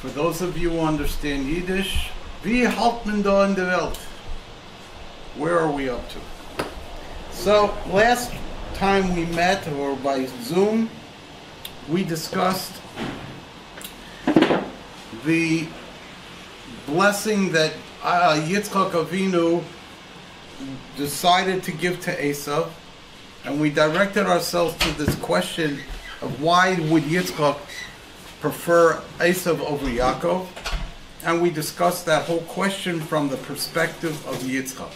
For those of you who understand Yiddish, wie halt man da in der Welt? Where are we up to? So, last time we met, or by Zoom, we discussed the blessing that Yitzchak Avinu decided to give to Esav, and we directed ourselves to this question of why would Yitzchak prefer Esav over Yaakov, and we discussed that whole question from the perspective of Yitzchak.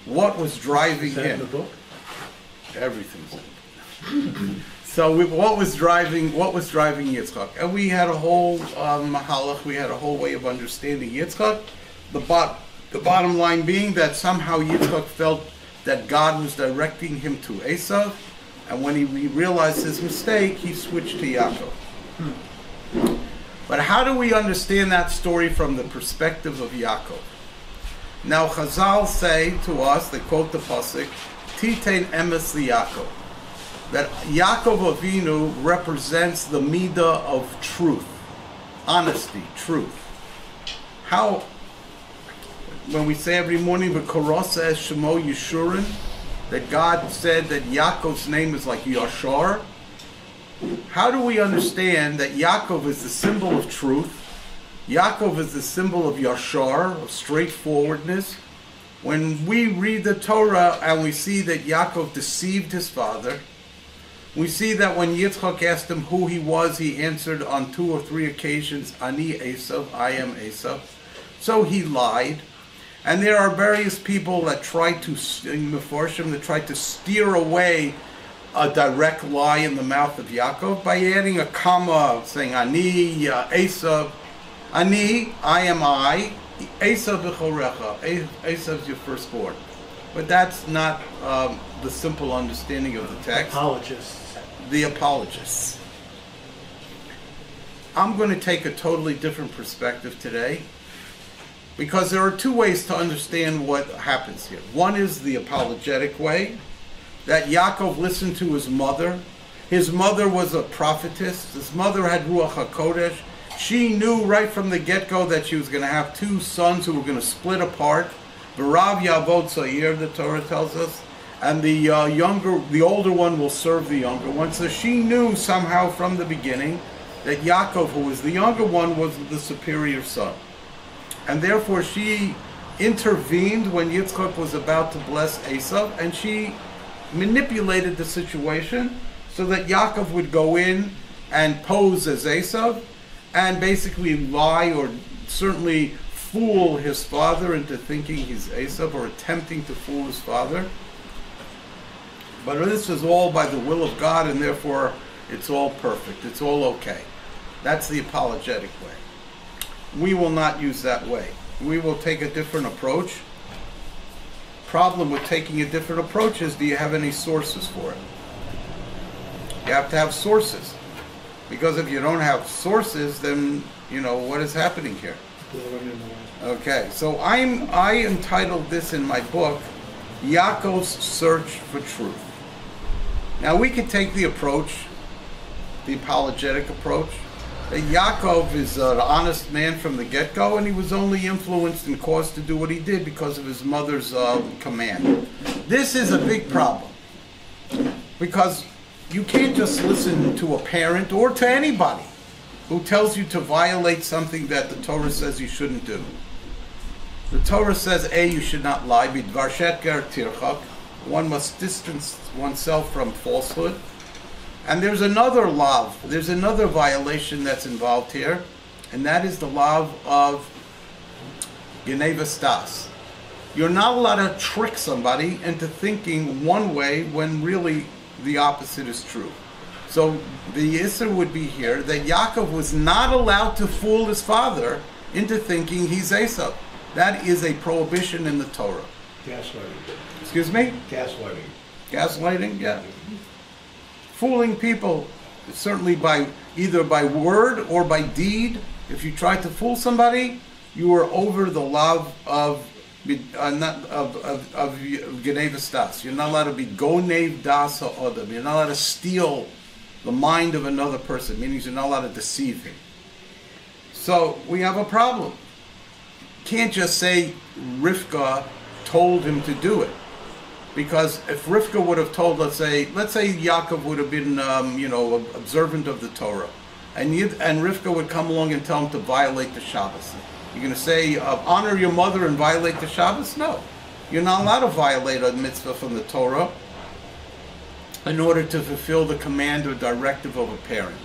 What was driving him? In the book? Everything's in the book. So what was driving Yitzchak? And we had a whole mahalach, we had a whole way of understanding Yitzchak. The bottom line being that somehow Yitzchak felt that God was directing him to Esav, and when he realized his mistake, he switched to Yaakov. But how do we understand that story from the perspective of Yaakov? Now Chazal say to us, they quote the pasuk, Titein emes liYaakov, that Yaakov Avinu represents the midah of truth, honesty, truth. How, when we say every morning, V'korah says Shemo Yeshurin, that God said that Yaakov's name is like Yashar. How do we understand that Yaakov is the symbol of truth? Yaakov is the symbol of Yashar, of straightforwardness. When we read the Torah and we see that Yaakov deceived his father, we see that when Yitzchak asked him who he was, he answered on 2 or 3 occasions, Ani Esav, I am Esav. So he lied. And there are various people that try to, in Mefarshim, that try to steer away a direct lie in the mouth of Yaakov by adding a comma, saying Ani, Esav, Ani, I am I, Esav b'chorecha, Esav's your firstborn. But that's not the simple understanding of the text. Apologists. The apologists. I'm going to take a totally different perspective today, because there are 2 ways to understand what happens here. One is the apologetic way, that Yaakov listened to his mother. His mother was a prophetess. His mother had Ruach HaKodesh. She knew right from the get-go that she was going to have 2 sons who were going to split apart. V'rav yavod tza'ir, the Torah tells us, and the older one will serve the younger one. So she knew somehow from the beginning that Yaakov, who was the younger one, was the superior son. And therefore she intervened when Yitzchak was about to bless Esav, and she manipulated the situation so that Yaakov would go in and pose as Esav and basically lie, or certainly fool his father into thinking he's Esav, or attempting to fool his father. But this is all by the will of God, and therefore it's all perfect, it's all okay. That's the apologetic way. We will not use that way. We will take a different approach. Problem with taking a different approach is, do you have any sources for it? You have to have sources, because if you don't have sources, then you know what is happening here. Okay, so I entitled this in my book, Yaakov's Search for Truth. Now we could take the approach, the apologetic approach, that Yaakov is an honest man from the get-go, and he was only influenced and caused to do what he did because of his mother's command. This is a big problem, because you can't just listen to a parent or to anybody who tells you to violate something that the Torah says you shouldn't do. The Torah says, you should not lie. One must distance oneself from falsehood. And there's another law, there's another violation that's involved here, and that is the law of Geneva Stas. You're not allowed to trick somebody into thinking one way when really the opposite is true. So the Yisr would be here that Yaakov was not allowed to fool his father into thinking he's Esav. That is a prohibition in the Torah. Gaslighting. Excuse me? Gaslighting. Gaslighting, yeah. Fooling people, certainly either by word or by deed. If you try to fool somebody, you are over the law of Geneva Stas. You're not allowed to be Gonev Das Ha'odam. You're not allowed to steal the mind of another person, meaning you're not allowed to deceive him. So So we have a problem. Can't just say Rivka told him to do it. Because if Rivka would have told, let's say Yaakov would have been, observant of the Torah, and Rivka would come along and tell him to violate the Shabbos. You're going to say, honor your mother and violate the Shabbos? No. You're not allowed to violate a mitzvah from the Torah in order to fulfill the command or directive of a parent.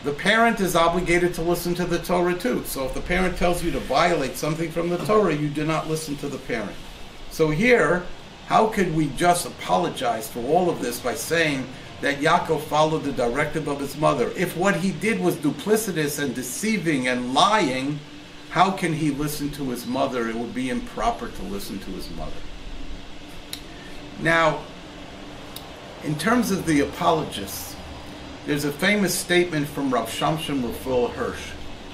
The parent is obligated to listen to the Torah too. So if the parent tells you to violate something from the Torah, you do not listen to the parent. So here, how could we just apologize for all of this by saying that Yaakov followed the directive of his mother? If what he did was duplicitous and deceiving and lying, how can he listen to his mother? It would be improper to listen to his mother. Now, in terms of the apologists, there's a famous statement from Rav Shamshon Raphael Hirsch,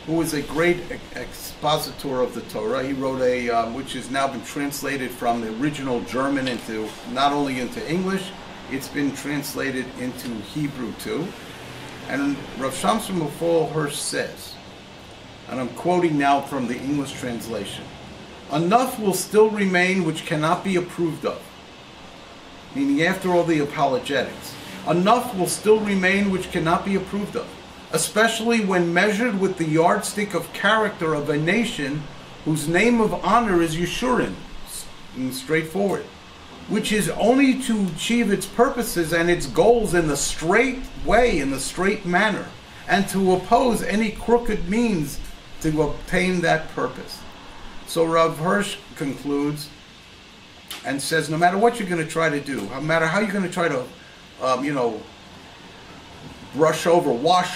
who was a great expositor of the Torah. He wrote which has now been translated from the original German into, not only into English, it's been translated into Hebrew too. And Rav Shamshon Raphael Hirsch says, and I'm quoting now from the English translation, enough will still remain which cannot be approved of. Meaning after all the apologetics, enough will still remain which cannot be approved of, especially when measured with the yardstick of character of a nation whose name of honor is Yeshurun, straightforward, which is only to achieve its purposes and its goals in the straight way, in the straight manner, and to oppose any crooked means to obtain that purpose. So Rav Hirsch concludes and says, no matter what you're going to try to do, no matter how you're going to try to, wash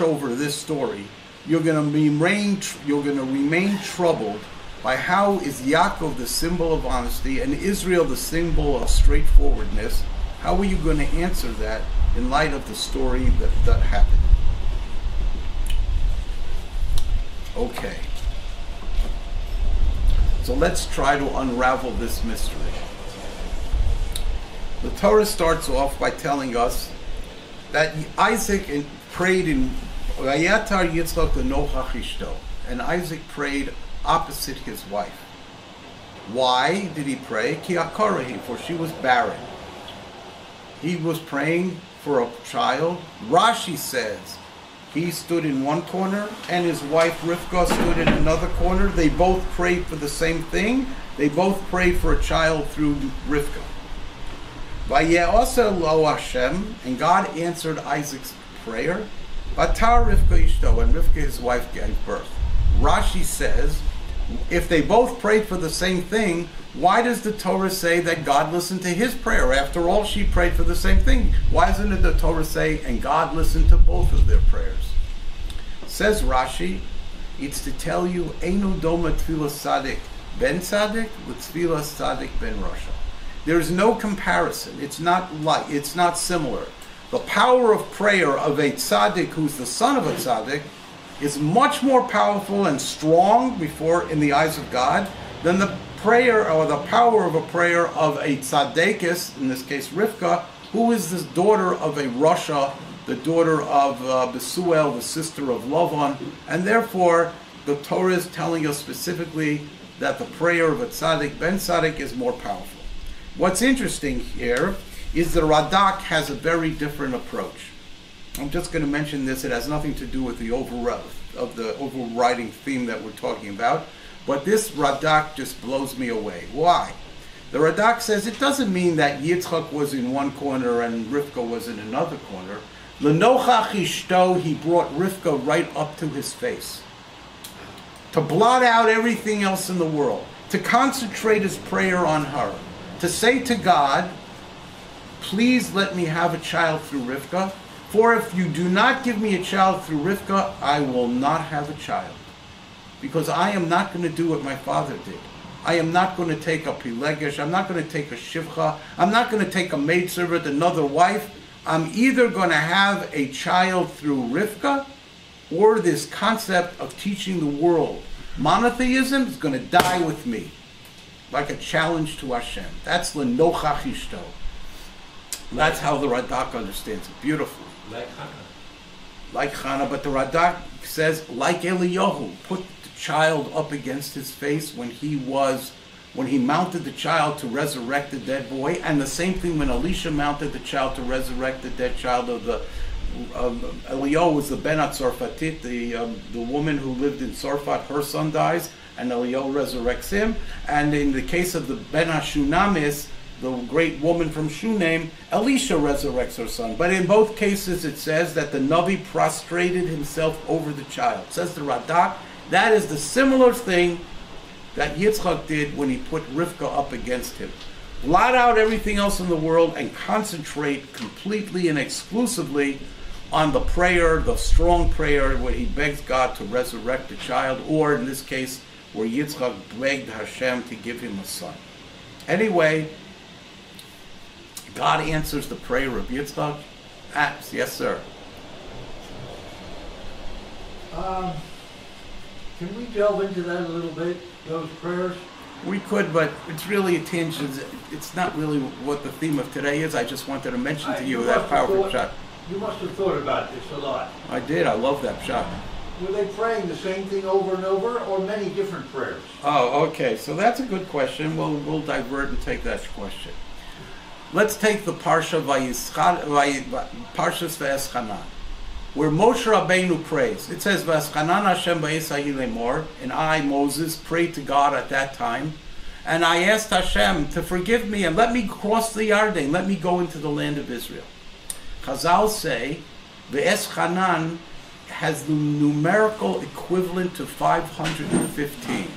over this story, you're going to remain troubled by how is Yaakov the symbol of honesty and Israel the symbol of straightforwardness. How are you going to answer that in light of the story that happened? Okay. So let's try to unravel this mystery. The Torah starts off by telling us that Isaac prayed in Vayatar Yitzchak Nochach Ishto, and Isaac prayed opposite his wife. Why did he pray? Ki akarahi, for she was barren. He was praying for a child. Rashi says he stood in one corner and his wife Rivka stood in another corner. They both prayed for the same thing. They both prayed for a child through Rivka. Vaye'asa lo Hashem, and God answered Isaac's prayer. Batar Rivka ishto, and Rivka his wife gave birth. Rashi says, if they both prayed for the same thing, why does the Torah say that God listened to his prayer? After all, she prayed for the same thing. Why doesn't it the Torah say, and God listened to both of their prayers? Says Rashi, it's to tell you, Einu doma tefillah tzaddik ben tzaddik, l'tefillah tzaddik ben rasha. There's no comparison. It's not similar. The power of prayer of a tzaddik who's the son of a tzaddik is much more powerful and strong in the eyes of God than the prayer or the power of a prayer of a tzaddikis, in this case Rivka, who is the daughter of a Rasha, the daughter of Besuel, the sister of Lavan, and therefore the Torah is telling us specifically that the prayer of a tzaddik ben tzaddik is more powerful. What's interesting here is the Radak has a very different approach. I'm just going to mention this. It has nothing to do with the overriding theme that we're talking about. But this Radak just blows me away. Why? The Radak says it doesn't mean that Yitzchak was in one corner and Rivka was in another corner. L'nochach ishto, he brought Rivka right up to his face, to blot out everything else in the world, to concentrate his prayer on her, to say to God, please let me have a child through Rivka, for if you do not give me a child through Rivka, I will not have a child. Because I am not going to do what my father did. I am not going to take a pilegesh, I'm not going to take a shivcha, I'm not going to take a maidservant, another wife. I'm either going to have a child through Rivka, or this concept of teaching the world monotheism is going to die with me, like a challenge to Hashem. That's l'nochach ishto. That's how the Radak understands it beautifully. Like Hannah. like Hannah, but the Radak says, like Eliyahu, put the child up against his face when he mounted the child to resurrect the dead boy, and the same thing when Elisha mounted the child to resurrect the dead child of the Eliyahu was the Benat Sarfatit, the woman who lived in Sarfat, her son dies, and Eliyahu resurrects him. And in the case of the Benat Shunamis, the great woman from Shunem, Elisha resurrects her son. But in both cases it says that the Navi prostrated himself over the child. It says the Radak, that is the similar thing that Yitzchak did when he put Rivka up against him. Blot out everything else in the world and concentrate completely and exclusively on the prayer, the strong prayer where he begs God to resurrect the child, or in this case, where Yitzchak begged Hashem to give him a son. Anyway, God answers the prayer of Yitzchak. Yes, sir. Can we delve into that a little bit, those prayers? We could, but it's really a tangent. It's not really what the theme of today is. I just wanted to mention to you that powerful shot. You must have thought about this a lot. I did. I love that shot. Were they praying the same thing over and over, or many different prayers? Oh, okay. So that's a good question. We'll divert and take that question. Let's take the Parshas Vayeschanan, where Moshe Rabbeinu prays. It says, V'eschanan Hashem ba'esahi lemor, and I, Moses, prayed to God at that time, and I asked Hashem to forgive me and let me cross the Yarden, let me go into the land of Israel. Chazal say, V'eschanan has the numerical equivalent to 515,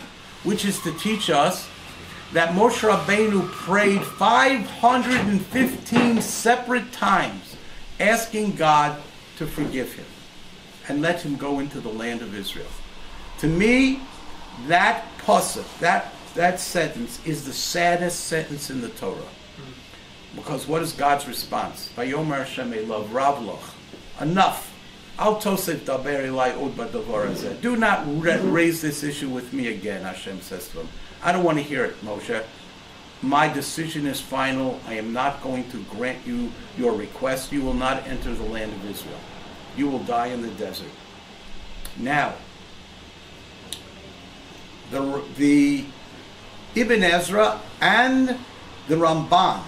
which is to teach us that Moshe Rabbeinu prayed 515 separate times, asking God to forgive him and let him go into the land of Israel. To me, that pasuk, that sentence is the saddest sentence in the Torah. Because what is God's response? Vayomer Hashem elav ravloch. Enough. Al tosef daber elai od badavar hazeh. Do not raise this issue with me again, Hashem says to him. I don't want to hear it, Moshe. My decision is final. I am not going to grant you your request. You will not enter the land of Israel. You will die in the desert. Now, the Ibn Ezra and the Ramban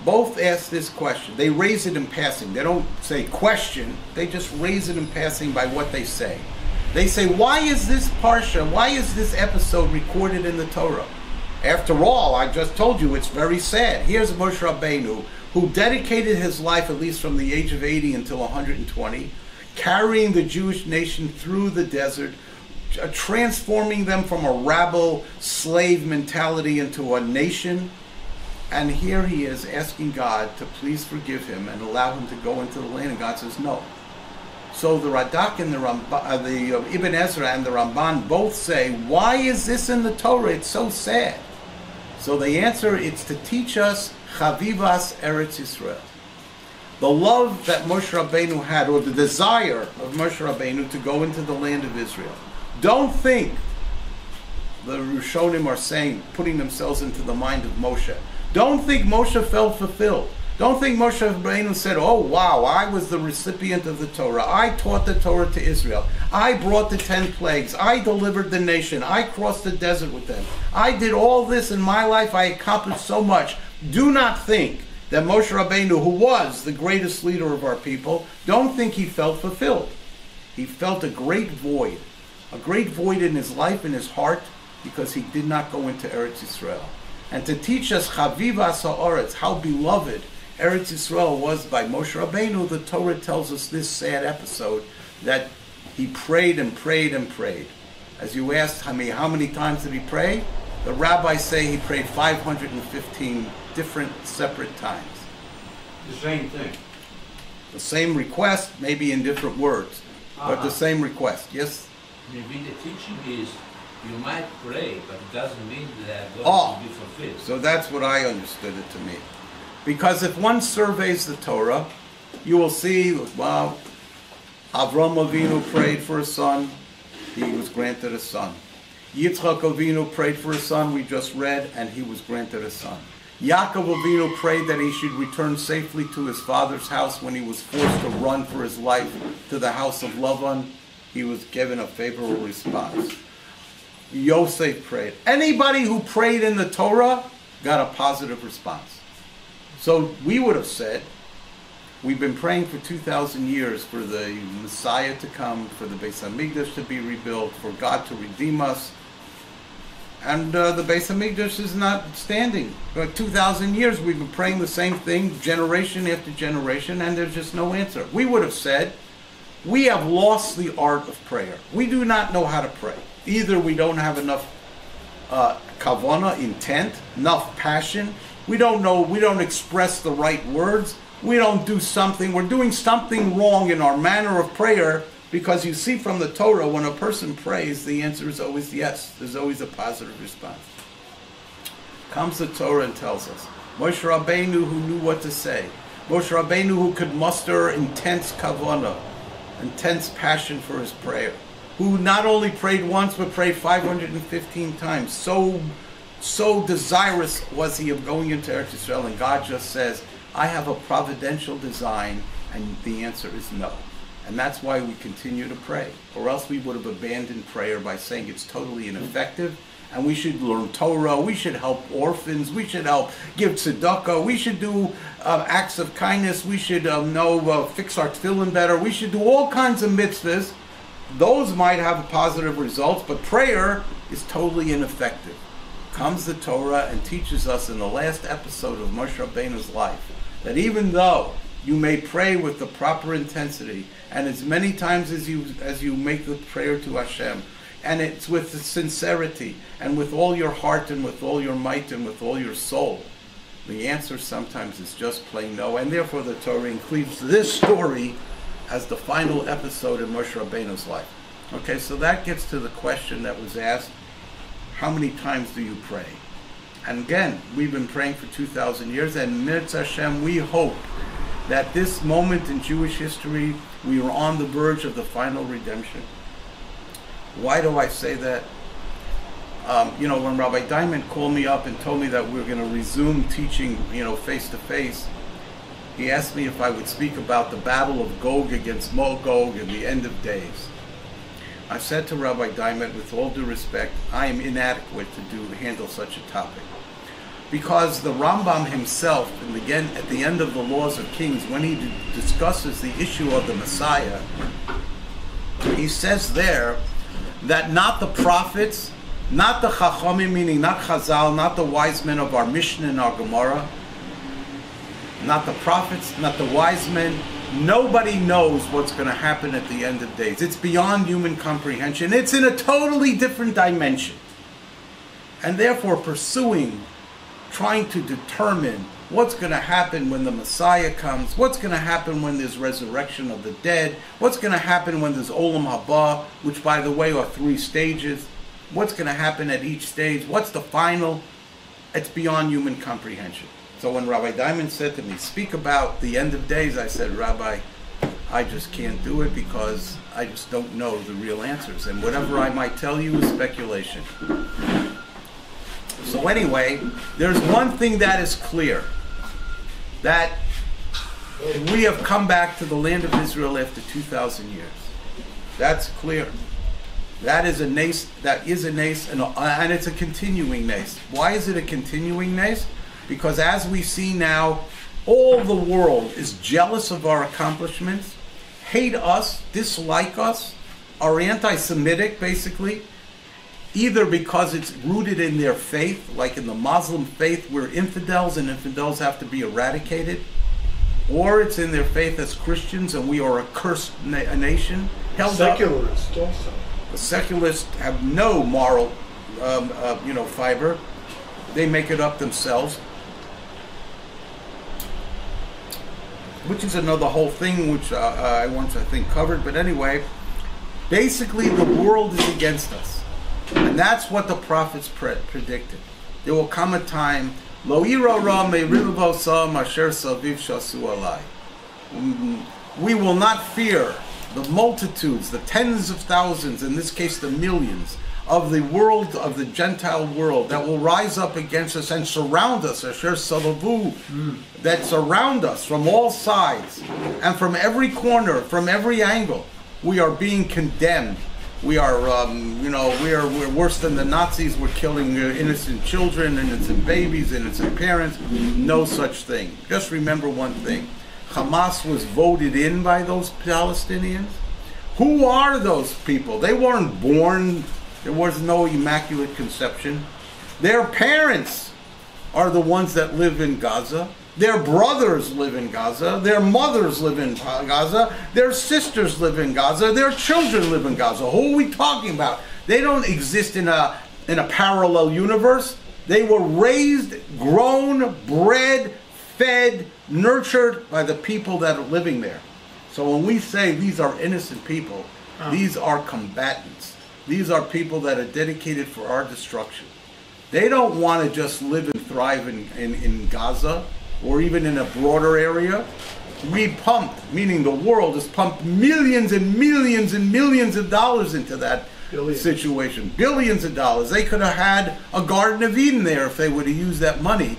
both ask this question. They raise it in passing. They don't say question. They just raise it in passing by what they say. They say, why is this parsha, why is this episode recorded in the Torah? After all, I just told you it's very sad. Here's Moshe Rabbeinu, who dedicated his life, at least from the age of 80 until 120, carrying the Jewish nation through the desert, transforming them from a rabble slave mentality into a nation. And here he is asking God to please forgive him and allow him to go into the land. And God says no. So the Radak and the Ibn Ezra and the Ramban both say, why is this in the Torah? It's so sad. So the answer is to teach us Chavivas Eretz Yisrael. The love that Moshe Rabbeinu had, or the desire of Moshe Rabbeinu to go into the land of Israel. Don't think, the Rishonim are saying, putting themselves into the mind of Moshe. Don't think Moshe felt fulfilled. Don't think Moshe Rabbeinu said, oh wow, I was the recipient of the Torah. I taught the Torah to Israel. I brought the 10 plagues. I delivered the nation. I crossed the desert with them. I did all this in my life. I accomplished so much. Do not think that Moshe Rabbeinu, who was the greatest leader of our people, don't think he felt fulfilled. He felt a great void in his life, in his heart, because he did not go into Eretz Yisrael. And to teach us Chavivas Ha'aretz, how beloved Eretz Yisrael was by Moshe Rabbeinu, the Torah tells us this sad episode that he prayed and prayed and prayed. As you asked, how many times did he pray? The rabbis say he prayed 515 different separate times. The same thing. The same request, maybe in different words, but the same request. Yes? Maybe the teaching is you might pray, but it doesn't mean that God will be fulfilled. So that's what I understood it to mean. Because if one surveys the Torah, you will see, well, Avrum Avinu prayed for a son, he was granted a son. Yitzchak Avinu prayed for a son, we just read, and he was granted a son. Yaakov Avinu prayed that he should return safely to his father's house when he was forced to run for his life to the house of Lavan. He was given a favorable response. Yosef prayed. Anybody who prayed in the Torah got a positive response. So we would have said, we've been praying for 2,000 years for the Messiah to come, for the Beis Hamikdash to be rebuilt, for God to redeem us. And the Beis Hamikdash is not standing. For 2,000 years we've been praying the same thing, generation after generation, and there's just no answer. We would have said, we have lost the art of prayer. We do not know how to pray. Either we don't have enough kavanah, intent, enough passion. We don't express the right words. We don't do something. We're doing something wrong in our manner of prayer, because you see from the Torah, when a person prays, the answer is always yes. There's always a positive response. Comes the Torah and tells us, Moshe Rabbeinu, who knew what to say, Moshe Rabbeinu, who could muster intense kavanah, intense passion for his prayer, who not only prayed once, but prayed 515 times. So desirous was he of going into Eretz Yisrael, and God just says, I have a providential design, and the answer is no. And that's why we continue to pray. Or else we would have abandoned prayer by saying it's totally ineffective, and we should learn Torah, we should help orphans, we should help give tzedakah, we should do acts of kindness, we should fix our tefillin better, we should do all kinds of mitzvahs. Those might have positive results, but prayer is totally ineffective. Comes the Torah and teaches us in the last episode of Moshe Rabbeinu's life that even though you may pray with the proper intensity and as many times as you make the prayer to Hashem, and it's with sincerity and with all your heart and with all your might and with all your soul, the answer sometimes is just plain no. And therefore the Torah includes this story as the final episode in Moshe Rabbeinu's life. Okay, so that gets to the question that was asked, how many times do you pray? And again, we've been praying for 2,000 years, and Mirz Hashem, we hope that this moment in Jewish history, we are on the verge of the final redemption. Why do I say that? When Rabbi Diamond called me up and told me that we were going to resume teaching, face to face, he asked me if I would speak about the battle of Gog against Magog and the end of days. I said to Rabbi Diamond, with all due respect, I am inadequate to handle such a topic. Because the Rambam himself, at the end of the Laws of Kings, when he discusses the issue of the Messiah, he says there that not the prophets, not the Chachamim, meaning not Chazal, not the wise men of our Mishnah and our Gemara, not the prophets, not the wise men, nobody knows what's going to happen at the end of days. It's beyond human comprehension. It's in a totally different dimension. And therefore trying to determine what's going to happen when the Messiah comes, what's going to happen when there's resurrection of the dead, what's going to happen when there's Olam Haba, which by the way are 3 stages, what's going to happen at each stage, what's the final, it's beyond human comprehension. So when Rabbi Diamond said to me, speak about the end of days, I said, Rabbi, I just can't do it because I just don't know the real answers. And whatever I might tell you is speculation. So anyway, there's one thing that is clear, that we have come back to the land of Israel after 2,000 years. That's clear. That is a nace, and it's a continuing nace. Why is it a continuing nace? Because as we see now, all the world is jealous of our accomplishments, hate us, dislike us, are anti-Semitic basically, either because it's rooted in their faith, like in the Muslim faith we're infidels and infidels have to be eradicated, or it's in their faith as Christians and we are a cursed nation. Secularists also. The secularists have no moral fiber. They make it up themselves. Which is another whole thing which I once, I think, covered. But anyway, basically the world is against us. And that's what the prophets predicted. There will come a time, Lo ira ra me'rivo sam asher saviv shasu alai. We will not fear the multitudes, the tens of thousands, in this case the millions, of the world, of the Gentile world, that will rise up against us and surround us, asher salavu, that surround us from all sides and from every corner, from every angle. We are being condemned. We are, we're worse than the Nazis. We're killing innocent children, innocent babies, innocent parents. No such thing. Just remember one thing. Hamas was voted in by those Palestinians. Who are those people? They weren't born. There was no immaculate conception. Their parents are the ones that live in Gaza. Their brothers live in Gaza. Their mothers live in Gaza. Their sisters live in Gaza. Their children live in Gaza. Who are we talking about? They don't exist in a parallel universe. They were raised, grown, bred, fed, nurtured by the people that are living there. So when we say these are innocent people, these are combatants. These are people that are dedicated for our destruction. They don't want to just live and thrive in Gaza or even in a broader area. We pumped, meaning the world has pumped millions and millions and millions of dollars into that situation. Billions of dollars. They could have had a Garden of Eden there if they would have used that money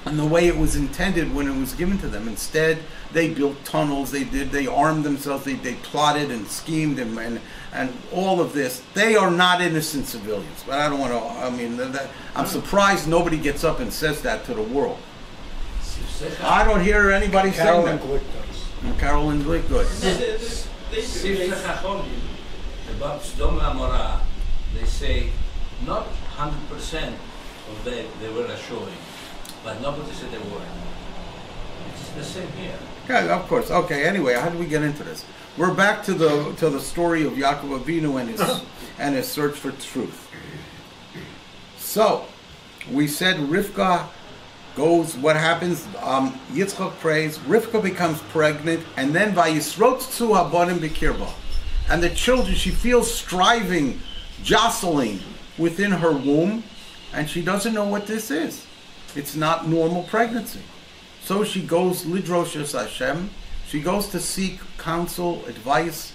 and the way it was intended when it was given to them. Instead, they built tunnels, they armed themselves, they plotted and schemed and all of this. They are not innocent civilians. But I don't want to, I'm surprised nobody gets up and says that to the world. I don't hear anybody saying that. Carolyn Glick, good. About Sodom and Gomorrah, they say not 100% of them they were showing, but nobody said they were. It's the same here. Yeah, of course. Okay. Anyway, how did we get into this? We're back to the story of Yaakov Avinu and his search for truth. So we said Rivka goes. What happens? Yitzchak prays. Rivka becomes pregnant, and then Vayisrotzu habonim b'kirba, and the children. She feels striving, jostling within her womb, and she doesn't know what this is. It's not normal pregnancy. So she goes lidroshas Hashem. She goes to seek counsel, advice,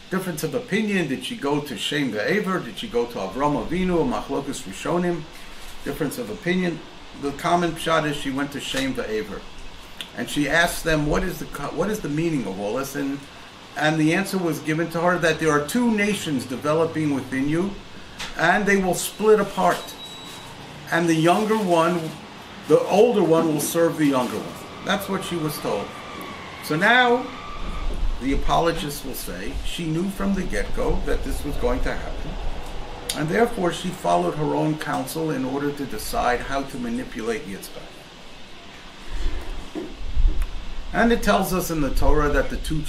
difference of opinion. Did she go to Shem ve'ever? Did she go to Avrum Avinu, Machlokas Rishonim? Difference of opinion. The common pshat is she went to Shem ve'ever, and she asked them, what is the meaning of all this? And the answer was given to her that there are two nations developing within you, and they will split apart. And the younger one, the older one will serve the younger one. That's what she was told. So now, the apologists will say, she knew from the get-go that this was going to happen. And therefore, she followed her own counsel in order to decide how to manipulate Yitzchak. And it tells us in the Torah that the two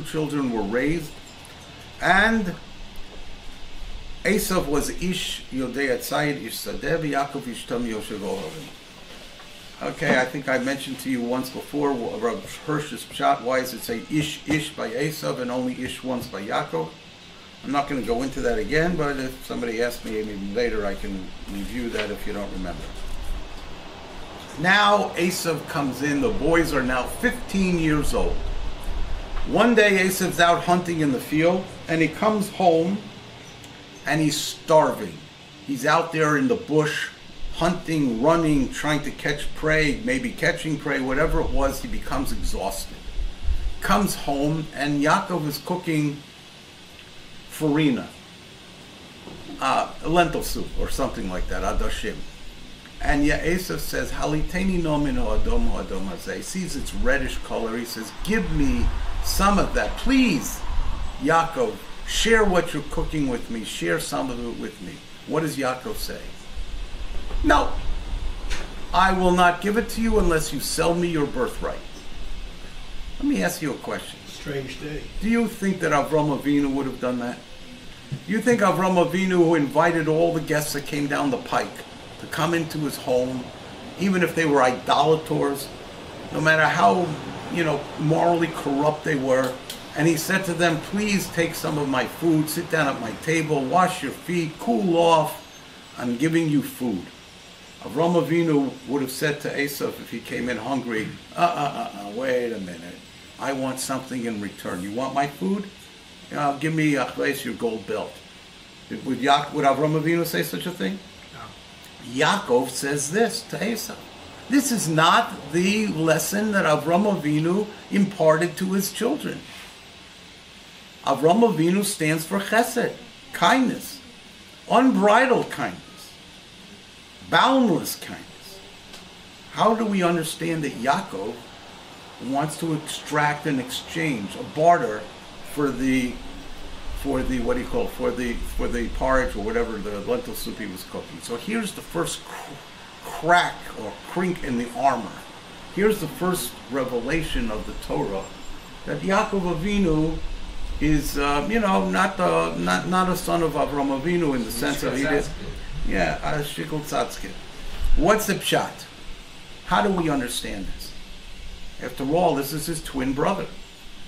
children were raised, and Esav was Ish Yodei Atzayid Ish Sadeh, Yaakov Ishtam Yoshev Ohavim. Okay, I think I mentioned to you once before, Rabbi Hirsch's pshat, why does it say Ish by Esav and only Ish once by Yaakov? I'm not going to go into that again, but if somebody asks me even later, I can review that if you don't remember. Now Esav comes in, the boys are now 15 years old. One day Esav's out hunting in the field, and he comes home, and he's starving. He's out there in the bush, hunting, running, trying to catch prey, maybe catching prey, whatever it was, he becomes exhausted. Comes home, and Yaakov is cooking farina, lentil soup, or something like that, adashim. And Esav says, Haliteni nomin ha'adom ha'adom hazeh. He sees its reddish color. He says, give me some of that. Please, Yaakov, share what you're cooking with me. Share some of it with me. What does Yaakov say? No, I will not give it to you unless you sell me your birthright. Let me ask you a question. Strange day. Do you think that Avrum Avinu would have done that? Do you think Avrum Avinu, who invited all the guests that came down the pike to come into his home, even if they were idolators, no matter how, morally corrupt they were, and he said to them, please take some of my food, sit down at my table, wash your feet, cool off, I'm giving you food. Avram Avinu would have said to Esav if he came in hungry, wait a minute, I want something in return. You want my food? Give me your gold belt. Would Avram Avinu say such a thing? No. Yaakov says this to Esau. This is not the lesson that Avram Avinu imparted to his children. Avram Avinu stands for chesed, kindness, unbridled kindness, boundless kindness. How do we understand that Yaakov wants to extract an exchange, a barter for the what do you call it, for the porridge or whatever the lentil soup he was cooking? So here's the first crack or crink in the armor. Here's the first revelation of the Torah that Yaakov Avinu is not a son of Avram Avinu in the sense of he did. Yeah, Shikol Tzatzkit. What's the pshat? How do we understand this? After all, this is his twin brother.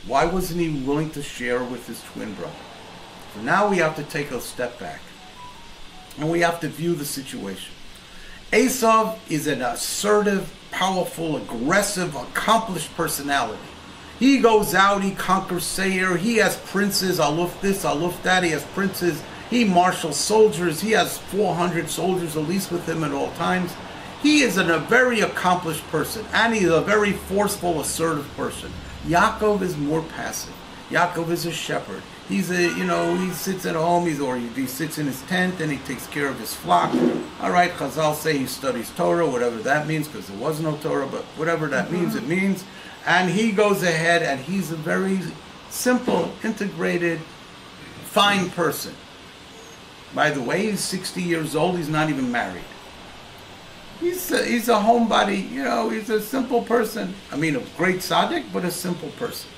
Why wasn't he willing to share with his twin brother? So now we have to take a step back. And we have to view the situation. Esav is an assertive, powerful, aggressive, accomplished personality. He goes out, he conquers Seir, he has princes, aluf this, aluf that, he has princes, he marshals soldiers, he has 400 soldiers at least with him at all times. He is a very accomplished person, and he's a very forceful, assertive person. Yaakov is more passive. Yaakov is a shepherd. He's he sits at home, he sits in his tent and he takes care of his flock. All right, Chazal say he studies Torah, whatever that means, because there was no Torah, but whatever that means, it means. And he goes ahead and he's a very simple, integrated, fine person. By the way, he's 60 years old, he's not even married. He's a homebody, he's a simple person. I mean, a great tzaddik, but a simple person.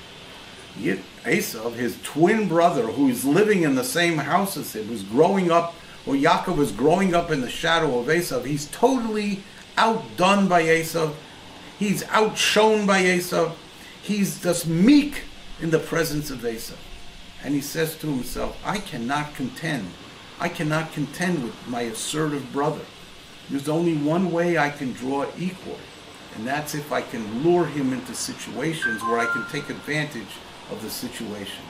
Esav, his twin brother, who is living in the same house as him, who's growing up, or Yaakov is growing up in the shadow of Esav, he's totally outdone by Esav. He's outshone by Esav. He's just meek in the presence of Esav. And he says to himself, I cannot contend with my assertive brother. There's only one way I can draw equal, and that's if I can lure him into situations where I can take advantage of the situation.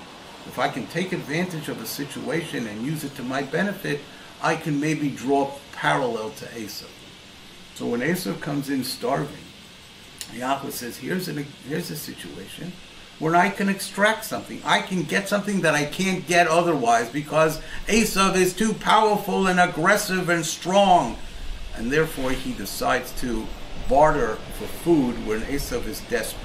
If I can take advantage of a situation and use it to my benefit, I can maybe draw parallel to Esav. So when Esav comes in starving, Yaakov says, here's a situation where I can extract something. I can get something that I can't get otherwise because Esav is too powerful and aggressive and strong. And therefore he decides to barter for food when Esav is desperate.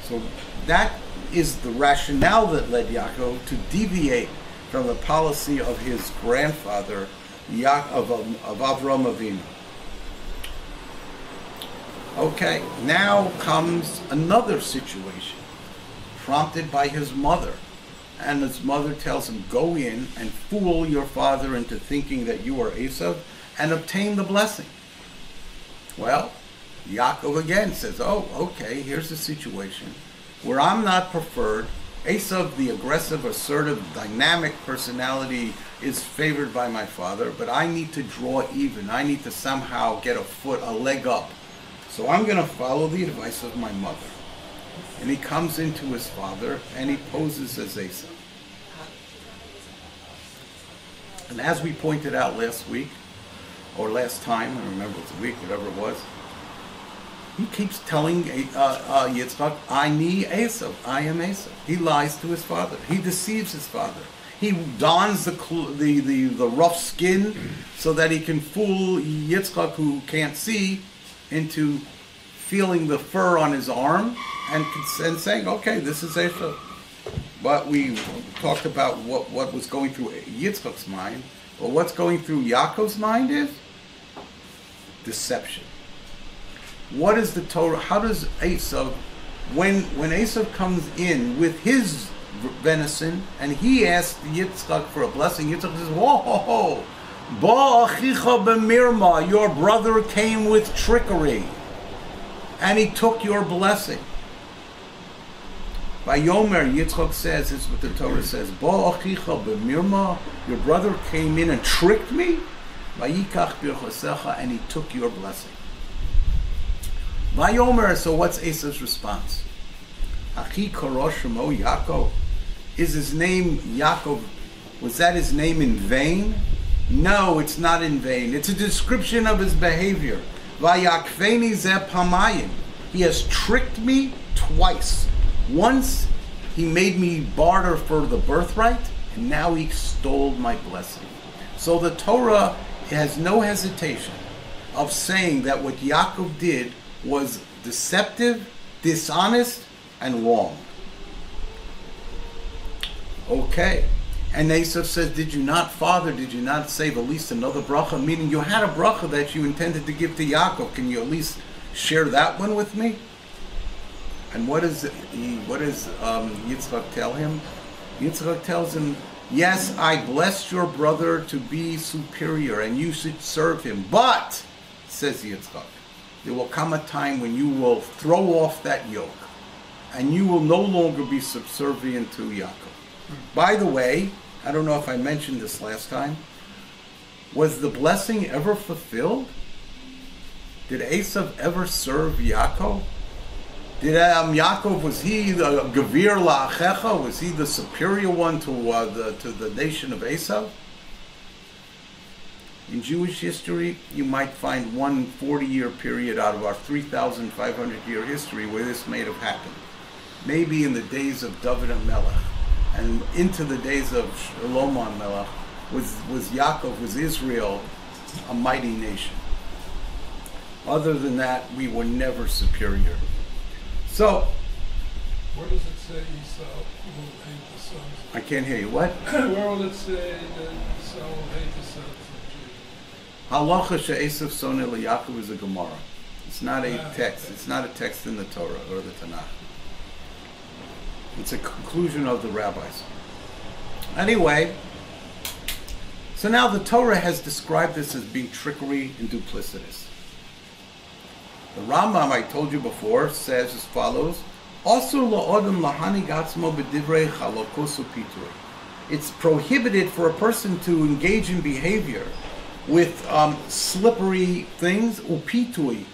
So that is the rationale that led Yaakov to deviate from the policy of his grandfather, of Avram Avinu. Okay, now comes another situation, prompted by his mother. And his mother tells him, go in and fool your father into thinking that you are Esav and obtain the blessing. Well, Yaakov again says, oh, okay, here's the situation where I'm not preferred. Esav, the aggressive, assertive, dynamic personality, is favored by my father, but I need to draw even. I need to somehow get a leg up. So I'm going to follow the advice of my mother. And he comes into his father and he poses as Esav. And as we pointed out last week, or last time, I don't remember, it's a week, whatever it was, he keeps telling Yitzchak, I need Esav, I am Esav. He lies to his father. He deceives his father. He dons the rough skin so that he can fool Yitzchak, who can't see, into feeling the fur on his arm and saying, okay, this is Esav. But we talked about what was going through Yitzchak's mind. But what's going through Yaakov's mind is deception. What is the Torah? How does Esav, when Esav comes in with his venison and he asks Yitzchak for a blessing, Yitzchak says, whoa, ho, ho, ba achicha b'mirma, your brother came with trickery and he took your blessing. By Yomer, Yitzchak says, this is what the Torah says, ba achicha b'mirma, your brother came in and tricked me, vayikach birchosecha, and he took your blessing. Vayomer, so what's Esav's response? Achi korosh shemo Yaakov. Is his name Yaakov Was that his name in vain? No, it's not in vain. It's a description of his behavior. Vayakveni ze pamayim. He has tricked me twice. Once he made me barter for the birthright, and now he stole my blessing. So the Torah has no hesitation of saying that what Yaakov did was deceptive, dishonest, and wrong. Okay. And Esav says, did you not, Father, did you not save at least another bracha? Meaning you had a bracha that you intended to give to Yaakov. Can you at least share that one with me? And what does Yitzchak tell him? Yitzchak tells him, yes, I blessed your brother to be superior and you should serve him. But, says Yitzchak, there will come a time when you will throw off that yoke and you will no longer be subservient to Yaakov. By the way, I don't know if I mentioned this last time, was the blessing ever fulfilled? Did Esav ever serve Yaakov? Did Yaakov, was he the Gavir La'achecha? Was he the superior one to the nation of Esav? In Jewish history, you might find one 40-year period out of our 3,500-year history where this may have happened. Maybe in the days of David HaMelech and into the days of Shlomo HaMelech was Yaakov, was Israel a mighty nation. Other than that, we were never superior. So, where does it say Esau will hate the sons of I can't hear you. What? Where will it say that Esau will hate the sons of Halacha Judah? she'esav soneh leYaakov is a Gemara. It's not a text. It's not a text in the Torah or the Tanakh. It's a conclusion of the rabbis. Anyway, so now the Torah has described this as being trickery and duplicitous. The Rambam, I told you before, says as follows: it's prohibited for a person to engage in behavior with slippery things, upitui,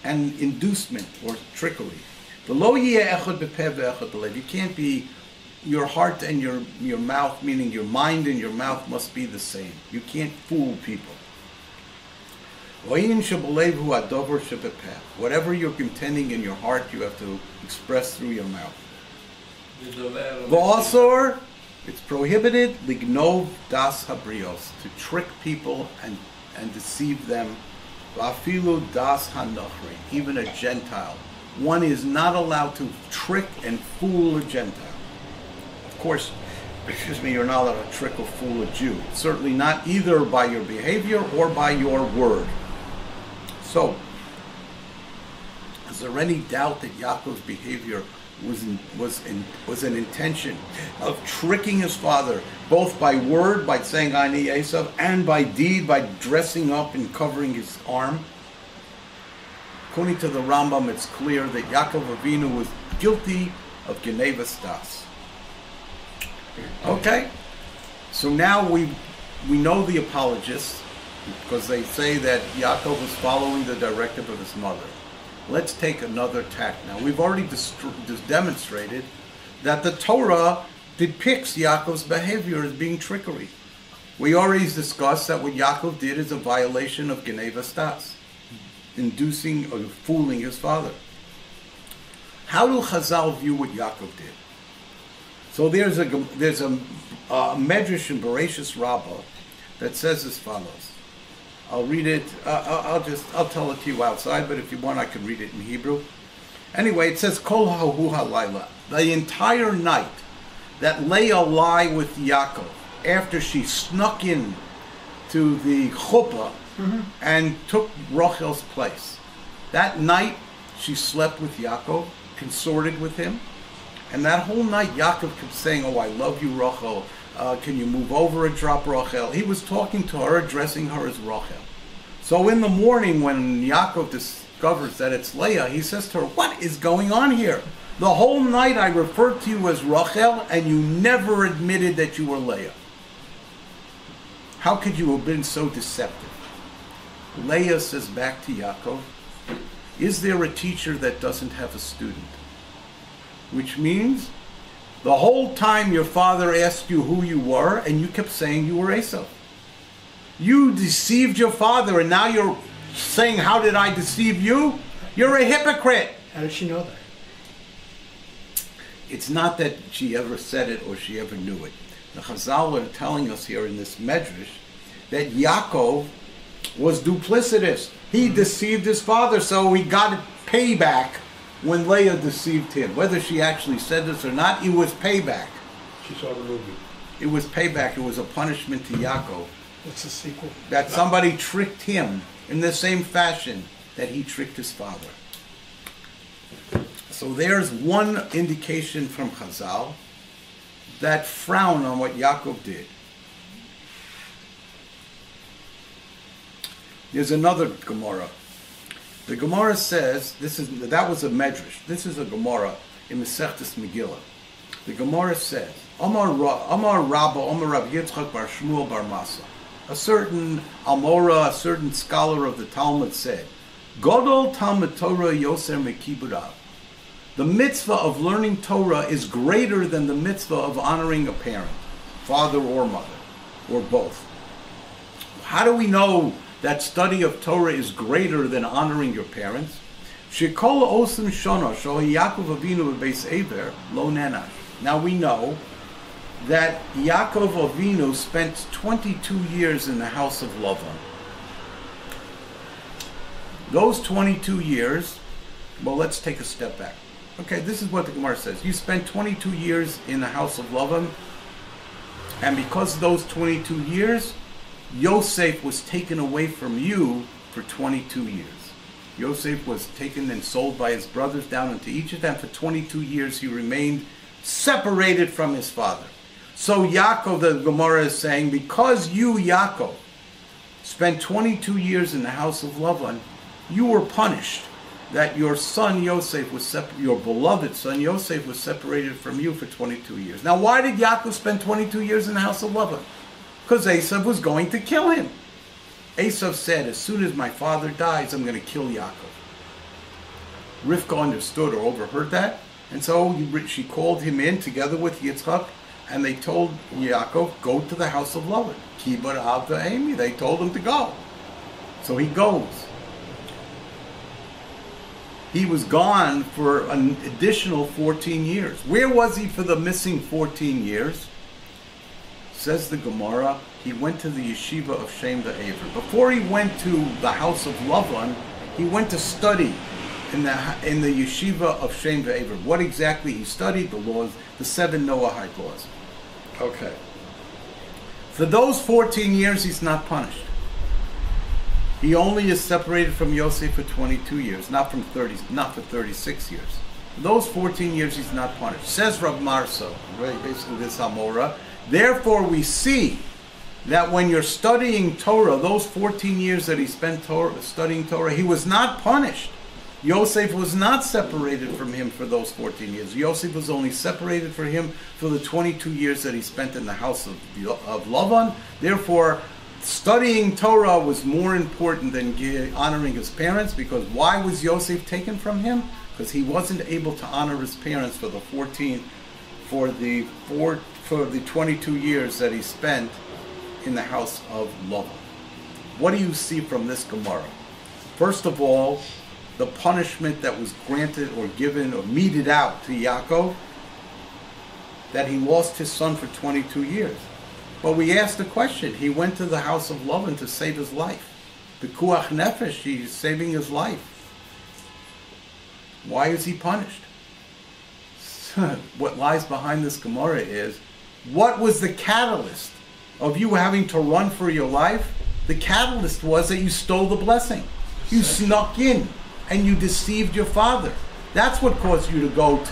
and inducement or trickery. You can't be, your heart and your mouth, meaning your mind and your mouth must be the same. You can't fool people. Whatever you're contending in your heart, you have to express through your mouth. V'asor, it's prohibited, lignov das habrios, to trick people and deceive them. V'afilu das hanochri, even a Gentile. One is not allowed to trick and fool a Gentile. Of course, you're not allowed to trick or fool a Jew. Certainly not either by your behavior or by your word. So, is there any doubt that Yaakov's behavior was an intention of tricking his father, both by word, by saying Ani Esav, and by deed, by dressing up and covering his arm? According to the Rambam, it's clear that Yaakov Avinu was guilty of Genevas Das. Okay, so now we know the apologists, because they say that Yaakov was following the directive of his mother. Let's take another tack now. We've already demonstrated that the Torah depicts Yaakov's behavior as being trickery. We already discussed that what Yaakov did is a violation of Genevas Das, inducing or fooling his father. How do Chazal view what Yaakov did? So there's a Midrash in Bereshit Rabbah that says as follows. I'll read it. I'll tell it to you outside, but if you want, I can read it in Hebrew. Anyway, it says Kol hahu halayla, the entire night that Leah lie with Yaakov after she snuck in to the chuppah and took Rachel's place. That night she slept with Yaakov, consorted with him, and that whole night Yaakov kept saying, "Oh, I love you, Rachel. Can you move over and drop Rachel?" He was talking to her, addressing her as Rachel. So in the morning when Yaakov discovers that it's Leah, he says to her, "What is going on here? The whole night I referred to you as Rachel and you never admitted that you were Leah. How could you have been so deceptive?" Leah says back to Yaakov, "Is there a teacher that doesn't have a student?" Which means The whole time your father asked you who you were, and you kept saying you were Esau. You deceived your father, and now you're saying, how did I deceive you? You're a hypocrite. How did she know that? It's not that she ever said it or she ever knew it. The Chazal are telling us here in this Midrash that Yaakov was duplicitous. He deceived his father, so he got payback when Leah deceived him. Whether she actually said this or not, it was payback. She saw the movie. It was payback. It was a punishment to Yaakov. What's the sequel? That somebody tricked him in the same fashion that he tricked his father. So there's one indication from Chazal that frown on what Yaakov did. There's another Gemara. The Gemara says, that was a Midrash. This is a Gemara in Masechtas Megillah. The Gemara says, Amar Rabba, Amar Rabbi Yitzchak bar Shmuel bar Masa. A certain Almora, a certain scholar of the Talmud said, Godol Talmud Torah Yoser Mekiburav. The mitzvah of learning Torah is greater than the mitzvah of honoring a parent, father or mother, or both. How do we know that study of Torah is greater than honoring your parents? Shekol osem shana shal Yaakov Avinu bebeis Eber lo nenash. Now we know that Yaakov Avinu spent 22 years in the house of Lavan. Those 22 years, well, let's take a step back. Okay, this is what the Gemara says. You spent 22 years in the house of Lavan, and because of those 22 years, Yosef was taken away from you for 22 years. Yosef was taken and sold by his brothers down into Egypt, and for 22 years he remained separated from his father. So Yaakov, the Gemara is saying, because you, Yaakov, spent 22 years in the house of Lavan, you were punished that your son Yosef was your beloved son Yosef was separated from you for 22 years. Now, why did Yaakov spend 22 years in the house of Lavan? Because Esav was going to kill him. Esav said, as soon as my father dies, I'm going to kill Yaakov. Rivka understood or overheard that, and so she called him in together with Yitzchak, and they told Yaakov, go to the house of Lavan. Kibar Avda Amy. They told him to go. So he goes. He was gone for an additional 14 years. Where was he for the missing 14 years? Says the Gemara, he went to the yeshiva of Shem V'Aver. Before he went to the house of Lavan, he went to study in the yeshiva of Shem V'Aver. What exactly he studied? The laws, the 7 Noahide laws. Okay. For those 14 years, he's not punished. He only is separated from Yosef for 22 years, not for 36 years. For those 14 years, he's not punished. Says Rav Marso, right? Basically this Amora. Therefore, we see that when you're studying Torah, those 14 years that he spent studying Torah, he was not punished. Yosef was not separated from him for those 14 years. Yosef was only separated from him for the 22 years that he spent in the house of Lavan. Therefore, studying Torah was more important than honoring his parents, because why was Yosef taken from him? Because he wasn't able to honor his parents for the 22 years that he spent in the house of Lavan. What do you see from this Gemara? First of all, the punishment that was granted or given or meted out to Yaakov, that he lost his son for 22 years. But we asked the question, he went to the house of Lavan to save his life. The Kuach Nefesh, he's saving his life. Why is he punished? What lies behind this Gemara is, what was the catalyst of you having to run for your life? The catalyst was that you stole the blessing. You snuck in and you deceived your father. That's what caused you to go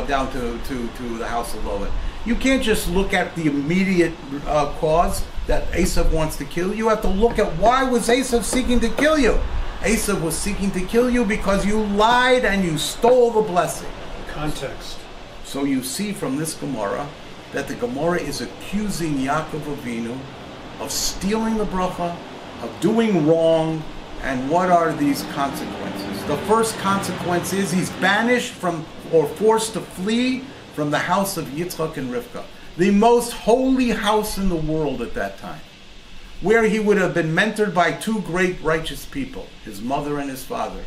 down to the house of Lavan. You can't just look at the immediate cause that Esav wants to kill you. You have to look at why was Esav seeking to kill you. Esav was seeking to kill you because you lied and you stole the blessing. Context. So you see from this Gemara that the Gemara is accusing Yaakov Avinu of stealing the bracha, of doing wrong, and what are these consequences? The first consequence is he's banished from or forced to flee from the house of Yitzchak and Rivka, the most holy house in the world at that time, where he would have been mentored by two great righteous people, his mother and his father.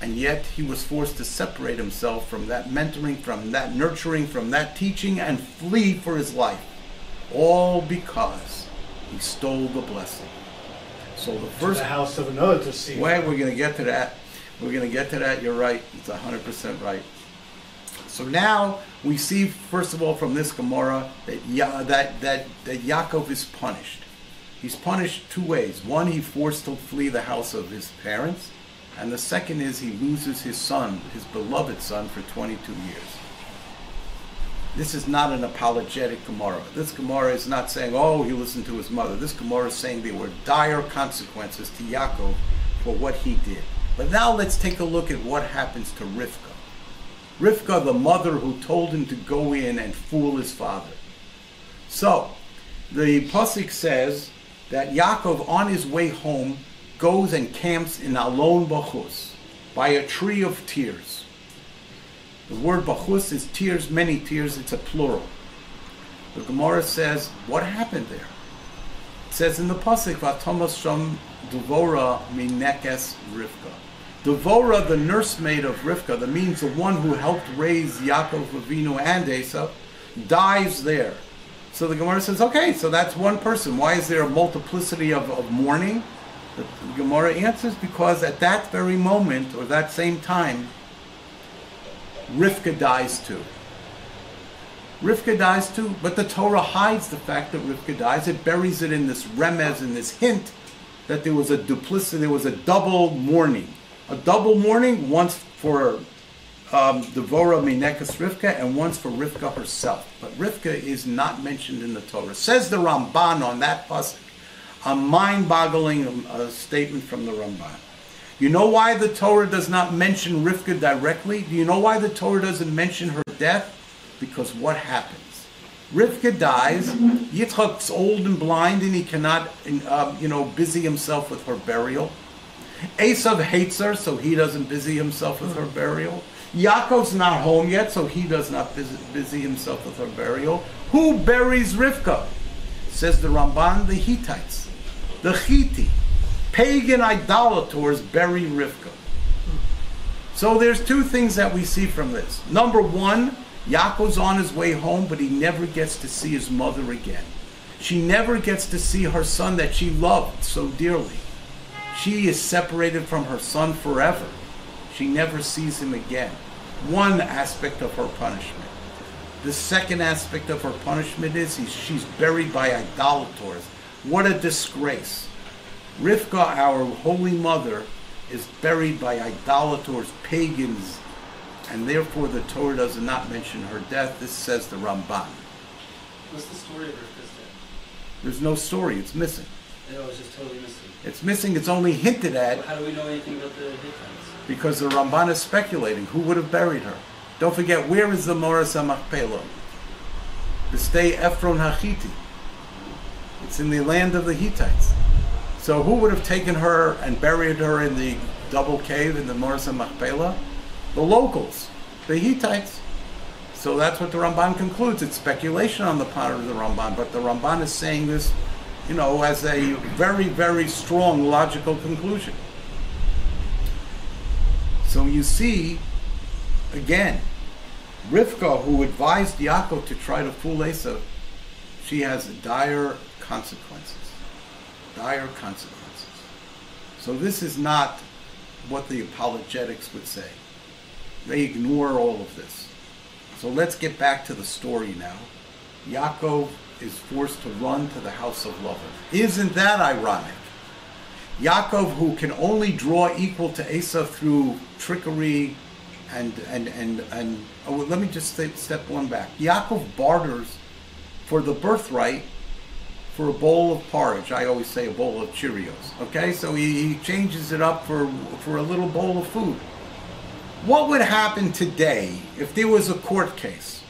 And yet he was forced to separate himself from that mentoring, from that nurturing, from that teaching, and flee for his life. All because he stole the blessing. So the first... the house of another deceiver. Wait, we're going to get to that. We're going to get to that. You're right. It's 100% right. So now we see, first of all, from this Gemara, that Yaakov is punished. He's punished two ways. One, he's forced to flee the house of his parents. And the second is he loses his son, his beloved son, for 22 years. This is not an apologetic Gemara. This Gemara is not saying, oh, he listened to his mother. This Gemara is saying there were dire consequences to Yaakov for what he did. But now let's take a look at what happens to Rivka. Rivka, the mother who told him to go in and fool his father. So, the Pasuk says that Yaakov, on his way home, goes and camps in Alon Bachus, by a tree of tears. The word Bachus is tears, many tears, it's a plural. The Gemara says, what happened there? It says in the Pasuk, V'atomas sham Devora minekes Rivka. Devora, the nursemaid of Rivka, that means the one who helped raise Yaakov Avinu and Esau, dies there. So the Gemara says, okay, so that's one person. Why is there a multiplicity of mourning? The Gemara answers, because at that very moment, or that same time, Rivka dies too. Rivka dies too, but the Torah hides the fact that Rivka dies. It buries it in this remez, in this hint, that there was a duplicity, there was a double mourning. A double mourning, once for Devora Minekas Rivka, and once for Rivka herself. But Rivka is not mentioned in the Torah. Says the Ramban on that pasuk, a mind-boggling statement from the Ramban. You know why the Torah does not mention Rivka directly? Do you know why the Torah doesn't mention her death? Because what happens? Rivka dies, Yitzchak's old and blind and he cannot, busy himself with her burial. Esav hates her, so he doesn't busy himself with her burial. Yaakov's not home yet, so he does not busy himself with her burial. Who buries Rivka? Says the Ramban, the Hittites. The Chiti, pagan idolators, bury Rivka. So there's two things that we see from this. Number one, Yaakov's on his way home, but he never gets to see his mother again. She never gets to see her son that she loved so dearly. She is separated from her son forever. She never sees him again. One aspect of her punishment. The second aspect of her punishment is she's buried by idolators. What a disgrace. Rivka, our holy mother, is buried by idolators, pagans, and therefore the Torah does not mention her death. This says the Ramban. What's the story of Rivka's death? There's no story, it's missing. No, it's just totally missing. It's missing, it's only hinted at. Well, how do we know anything about the Hittites? Because the Ramban is speculating who would have buried her. Don't forget, where is the Moras HaMachpelah? The stay Ephron HaChiti. It's in the land of the Hittites. So who would have taken her and buried her in the double cave in the Moras HaMachpelah? The locals, the Hittites. So that's what the Ramban concludes. It's speculation on the part of the Ramban, but the Ramban is saying this, as a very, very strong logical conclusion. So you see, again, Rivka, who advised Yaakov to try to fool Esau, she has dire consequences. Dire consequences. So this is not what the apologetics would say. They ignore all of this. So let's get back to the story now. Yaakov is forced to run to the house of Lavan. Isn't that ironic? Yaakov, who can only draw equal to Esau through trickery and let me just step one back. Yaakov barters for the birthright for a bowl of porridge. I always say a bowl of Cheerios. Okay, so he changes it up for a little bowl of food. What would happen today if there was a court case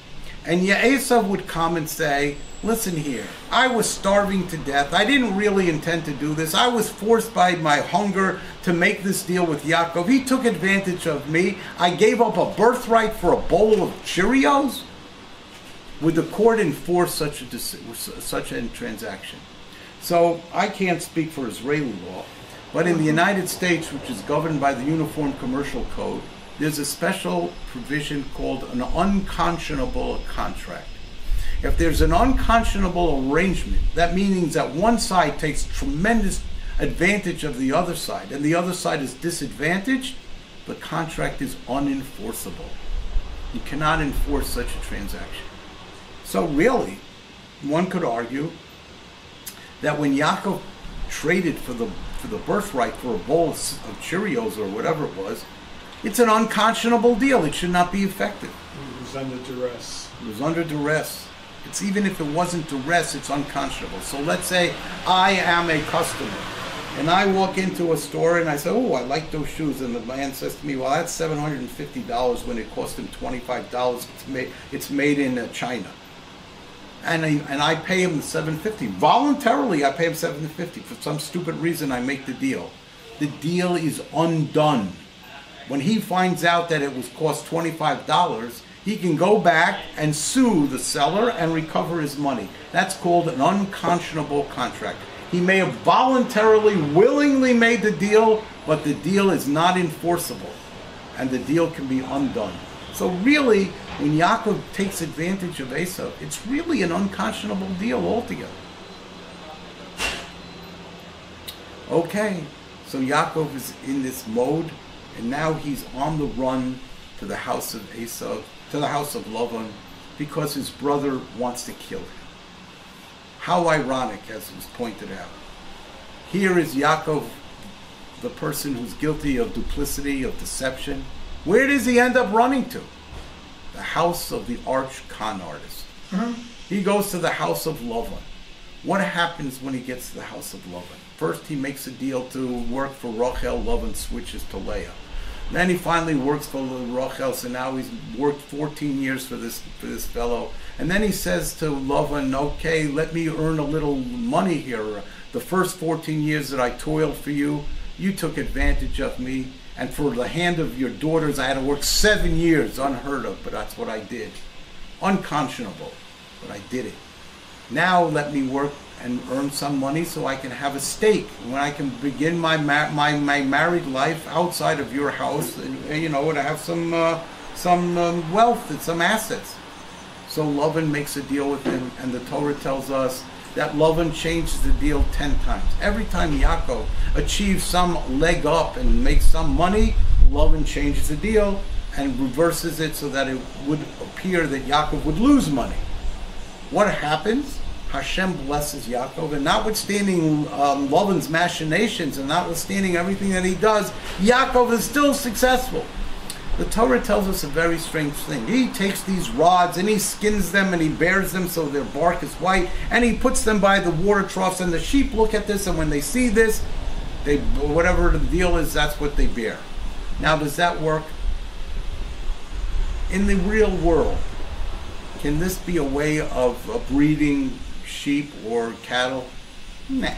And Esav would come and say, listen here, I was starving to death. I didn't really intend to do this. I was forced by my hunger to make this deal with Yaakov. He took advantage of me. I gave up a birthright for a bowl of Cheerios. Would the court enforce such a transaction? So I can't speak for Israeli law, but in the United States, which is governed by the Uniform Commercial Code, there's a special provision called an unconscionable contract. If there's an unconscionable arrangement, that means that one side takes tremendous advantage of the other side, and the other side is disadvantaged, the contract is unenforceable. You cannot enforce such a transaction. So really, one could argue that when Yaakov traded for the birthright for a bowl of Cheerios or whatever it was, it's an unconscionable deal. It should not be effective. It was under duress. It was under duress. It's even if it wasn't duress, it's unconscionable. So let's say I am a customer and I walk into a store and I say, oh, I like those shoes. And the man says to me, well, that's $750 when it cost him $25. It's made in China. And I pay him the $750. Voluntarily, I pay him $750. For some stupid reason, I make the deal. The deal is undone. When he finds out that it was cost $25, he can go back and sue the seller and recover his money. That's called an unconscionable contract. He may have voluntarily, willingly made the deal, but the deal is not enforceable, and the deal can be undone. So really, when Yaakov takes advantage of Esav, it's really an unconscionable deal altogether. Okay, so Yaakov is in this mode, and now he's on the run to the house of Esav, to the house of Lavan, because his brother wants to kill him. How ironic, as was pointed out. Here is Yaakov, the person who's guilty of duplicity, of deception. Where does he end up running to? The house of the arch con artist. He goes to the house of Lavan. What happens when he gets to the house of Lavan? First, he makes a deal to work for Rachel. Lavan switches to Leah. Then he finally works for Rachel, so now he's worked 14 years for this fellow. And then he says to Lavan, okay, let me earn a little money here. The first 14 years that I toiled for you, you took advantage of me. And for the hand of your daughters, I had to work 7 years, unheard of, but that's what I did. Unconscionable, but I did it. Now let me work and earn some money so I can have a stake. When I can begin my married life outside of your house, and and have some wealth and some assets. So Lavan makes a deal with him, and the Torah tells us that Lavan changes the deal 10 times. Every time Yaakov achieves some leg up and makes some money, Lavan changes the deal and reverses it so that it would appear that Yaakov would lose money. What happens? Hashem blesses Yaakov, and notwithstanding Lavan's machinations and notwithstanding everything that he does, Yaakov is still successful. The Torah tells us a very strange thing. He takes these rods and he skins them and he bears them so their bark is white, and he puts them by the water troughs, and the sheep look at this, and when they see this, whatever the deal is, that's what they bear. Now, does that work? In the real world, can this be a way of breeding sheep or cattle? Nah,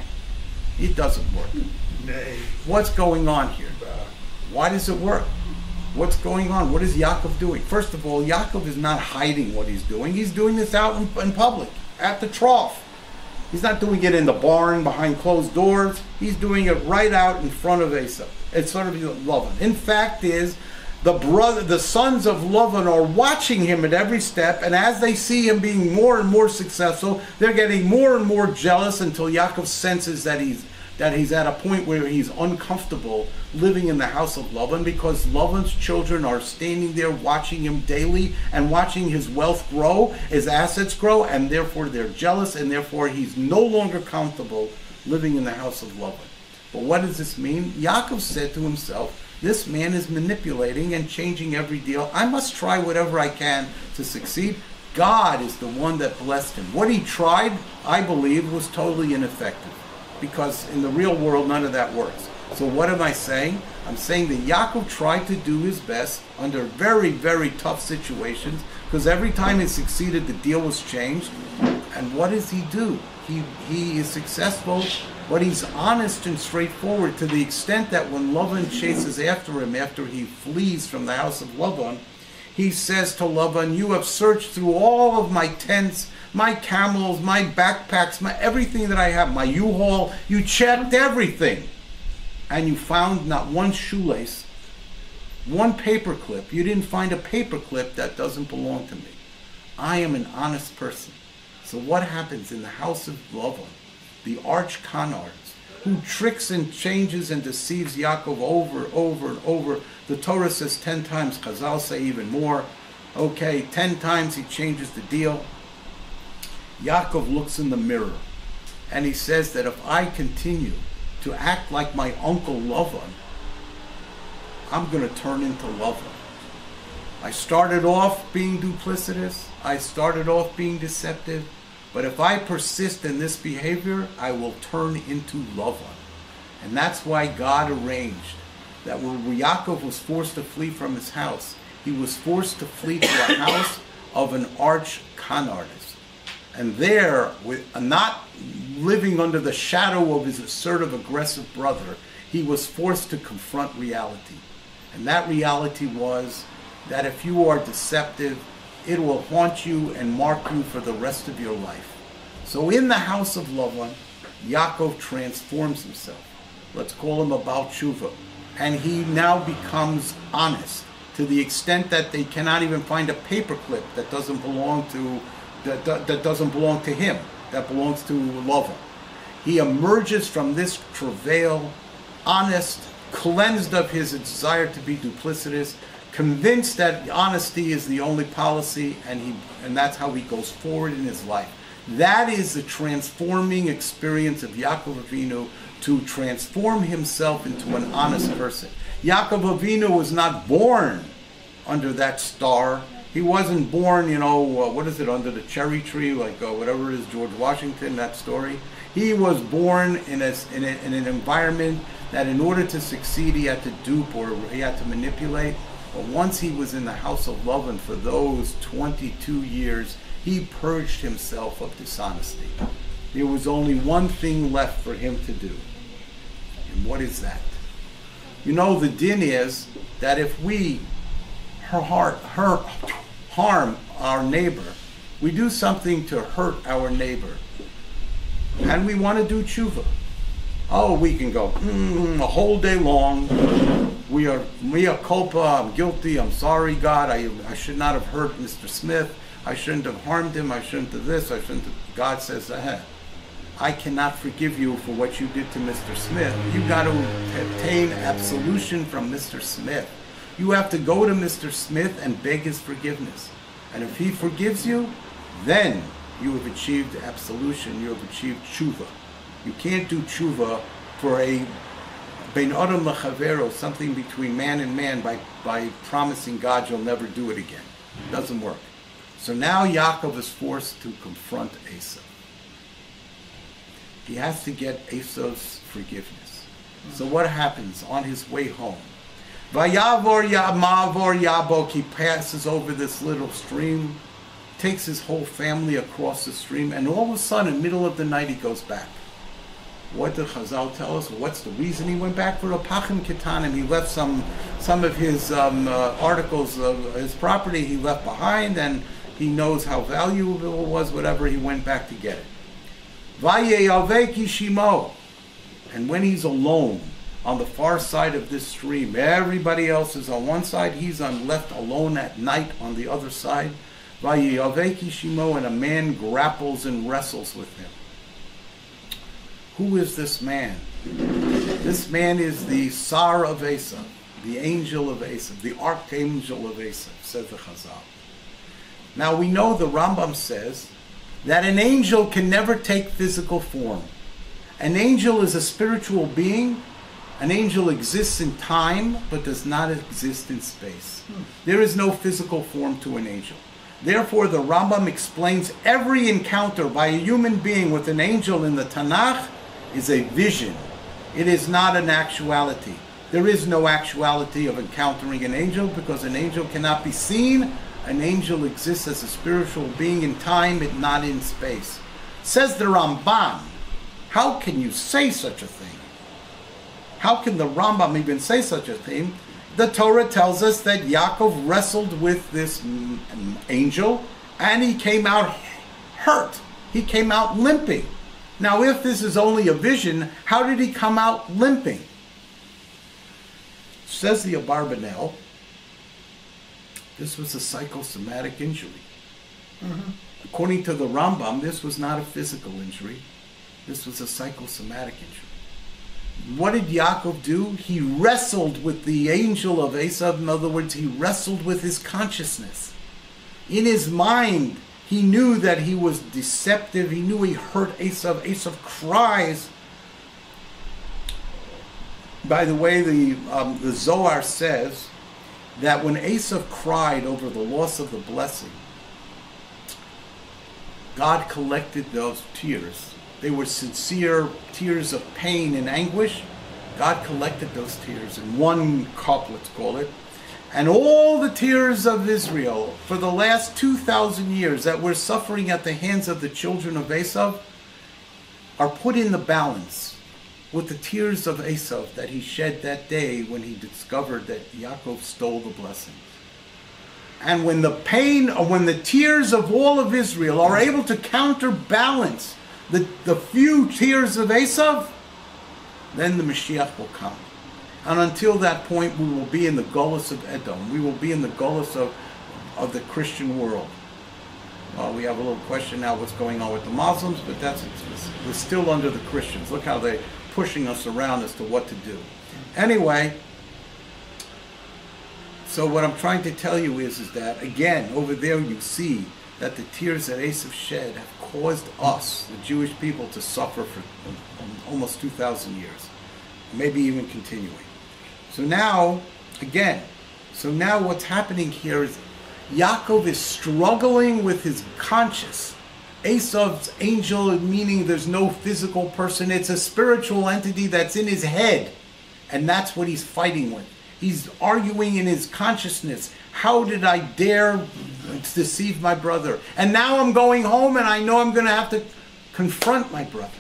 it doesn't work. Nay. What's going on here? Why does it work? What's going on? What is Yaakov doing? First of all, Yaakov is not hiding what he's doing. He's doing this out in public, at the trough. He's not doing it in the barn behind closed doors. He's doing it right out in front of Esav. It's sort of Lavan. In fact, the sons of Lavan are watching him at every step, and as they see him being more and more successful, they're getting more and more jealous until Yaakov senses that he's at a point where he's uncomfortable living in the house of Lavan, because Lavan's children are standing there watching him daily and watching his wealth grow, his assets grow, and therefore they're jealous, and therefore he's no longer comfortable living in the house of Lavan. But what does this mean? Yaakov said to himself, this man is manipulating and changing every deal. I must try whatever I can to succeed. God is the one that blessed him. What he tried, I believe, was totally ineffective, because in the real world, none of that works. So what am I saying? I'm saying that Yaakov tried to do his best under very, very tough situations, because every time he succeeded, the deal was changed. And what does he do? He is successful, but he's honest and straightforward to the extent that when Lavan chases after him, after he flees from the house of Lavan, he says to Lavan, you have searched through all of my tents, my camels, my backpacks, my everything that I have, my U-Haul, you checked everything. And you found not one shoelace, one paperclip. You didn't find a paperclip that doesn't belong to me. I am an honest person. So what happens in the house of Lavan? The arch canards, who tricks and changes and deceives Yaakov over and over. The Torah says 10 times, Chazal say even more. Okay, 10 times he changes the deal. Yaakov looks in the mirror and he says that if I continue to act like my uncle Lavan, I'm going to turn into Lavan. I started off being duplicitous. I started off being deceptive. But if I persist in this behavior, I will turn into Lavan. And that's why God arranged that when Yaakov was forced to flee from his house, he was forced to flee to a house of an arch con artist. And there, not living under the shadow of his assertive, aggressive brother, he was forced to confront reality. And that reality was that if you are deceptive, it will haunt you and mark you for the rest of your life. So in the house of Lavan, Yaakov transforms himself. Let's call him a Baal Tshuva. And he now becomes honest to the extent that they cannot even find a paperclip that doesn't belong to that doesn't belong to him, that belongs to Lavan. He emerges from this travail, honest, cleansed of his desire to be duplicitous, convinced that honesty is the only policy, and that's how he goes forward in his life. That is the transforming experience of Yaakov Avinu, to transform himself into an honest person. Yaakov Avinu was not born under that star. He wasn't born, what is it, under the cherry tree, like whatever it is, George Washington, that story. He was born in an environment that in order to succeed, he had to dupe or he had to manipulate. But once he was in the house of Lavan for those 22 years, he purged himself of dishonesty. There was only one thing left for him to do. And what is that? The din is that if we harm our neighbor, we do something to hurt our neighbor, and we want to do tshuva. Oh, we can go a whole day long. We are mea culpa. I'm guilty. I'm sorry, God. I should not have hurt Mr. Smith. I shouldn't have harmed him. I shouldn't have this. I shouldn't have. God says, I cannot forgive you for what you did to Mr. Smith. You got to obtain absolution from Mr. Smith. You have to go to Mr. Smith and beg his forgiveness. And if he forgives you, then you have achieved absolution. You have achieved tshuva. You can't do tshuva for a bein adam lechavero, something between man and man, by promising God you'll never do it again. It doesn't work. So now Yaakov is forced to confront Esau. He has to get Esau's forgiveness. So what happens on his way home? Vayavor Ma'avor Yabok, he passes over this little stream, takes his whole family across the stream, and all of a sudden, in the middle of the night, he goes back. What did Chazal tell us? What's the reason he went back? For a pachim ketanim. He left some of his articles of his property he left behind, and he knows how valuable it was, whatever, he went back to get it. Vayeyaveki Shimo. And when he's alone on the far side of this stream, everybody else is on one side, he's left alone at night on the other side. Vayeyaveki Shimo, and a man grapples and wrestles with him. Who is this man? This man is the Sar of Esau, the angel of Esau, the archangel of Esau, says the Chazal. Now we know the Rambam says that an angel can never take physical form. An angel is a spiritual being. An angel exists in time, but does not exist in space. There is no physical form to an angel. Therefore, the Rambam explains every encounter by a human being with an angel in the Tanakh is a vision. It is not an actuality. There is no actuality of encountering an angel because an angel cannot be seen. An angel exists as a spiritual being in time and not in space. Says the Rambam, how can you say such a thing? How can the Rambam even say such a thing? The Torah tells us that Yaakov wrestled with this angel and he came out hurt. He came out limping. Now, if this is only a vision, how did he come out limping? Says the Abarbanel, this was a psychosomatic injury. According to the Rambam, this was not a physical injury. This was a psychosomatic injury. What did Yaakov do? He wrestled with the angel of Esav. In other words, he wrestled with his consciousness. In his mind, he knew that he was deceptive. He knew he hurt Esav. Esav cries. By the way, the Zohar says that when Esav cried over the loss of the blessing, God collected those tears. They were sincere tears of pain and anguish. God collected those tears in one cup, let's call it. And all the tears of Israel for the last 2,000 years that were suffering at the hands of the children of Esav are put in the balance with the tears of Esav that he shed that day when he discovered that Yaakov stole the blessing. And when the pain, or when the tears of all of Israel are able to counterbalance the few tears of Esav, then the Mashiach will come. And until that point, we will be in the gullus of Edom. We will be in the gullus of the Christian world. We have a little question now what's going on with the Muslims, but we're still under the Christians. Look how they're pushing us around as to what to do. Anyway, so what I'm trying to tell you is that, again, over there you see that the tears that Esav shed have caused us, the Jewish people, to suffer for almost 2,000 years, maybe even continuing. So now, again, what's happening here is Yaakov is struggling with his conscience. Esav's angel, meaning there's no physical person, it's a spiritual entity that's in his head, and that's what he's fighting with. He's arguing in his consciousness. How did I dare deceive my brother? And now I'm going home and I know I'm going to have to confront my brother.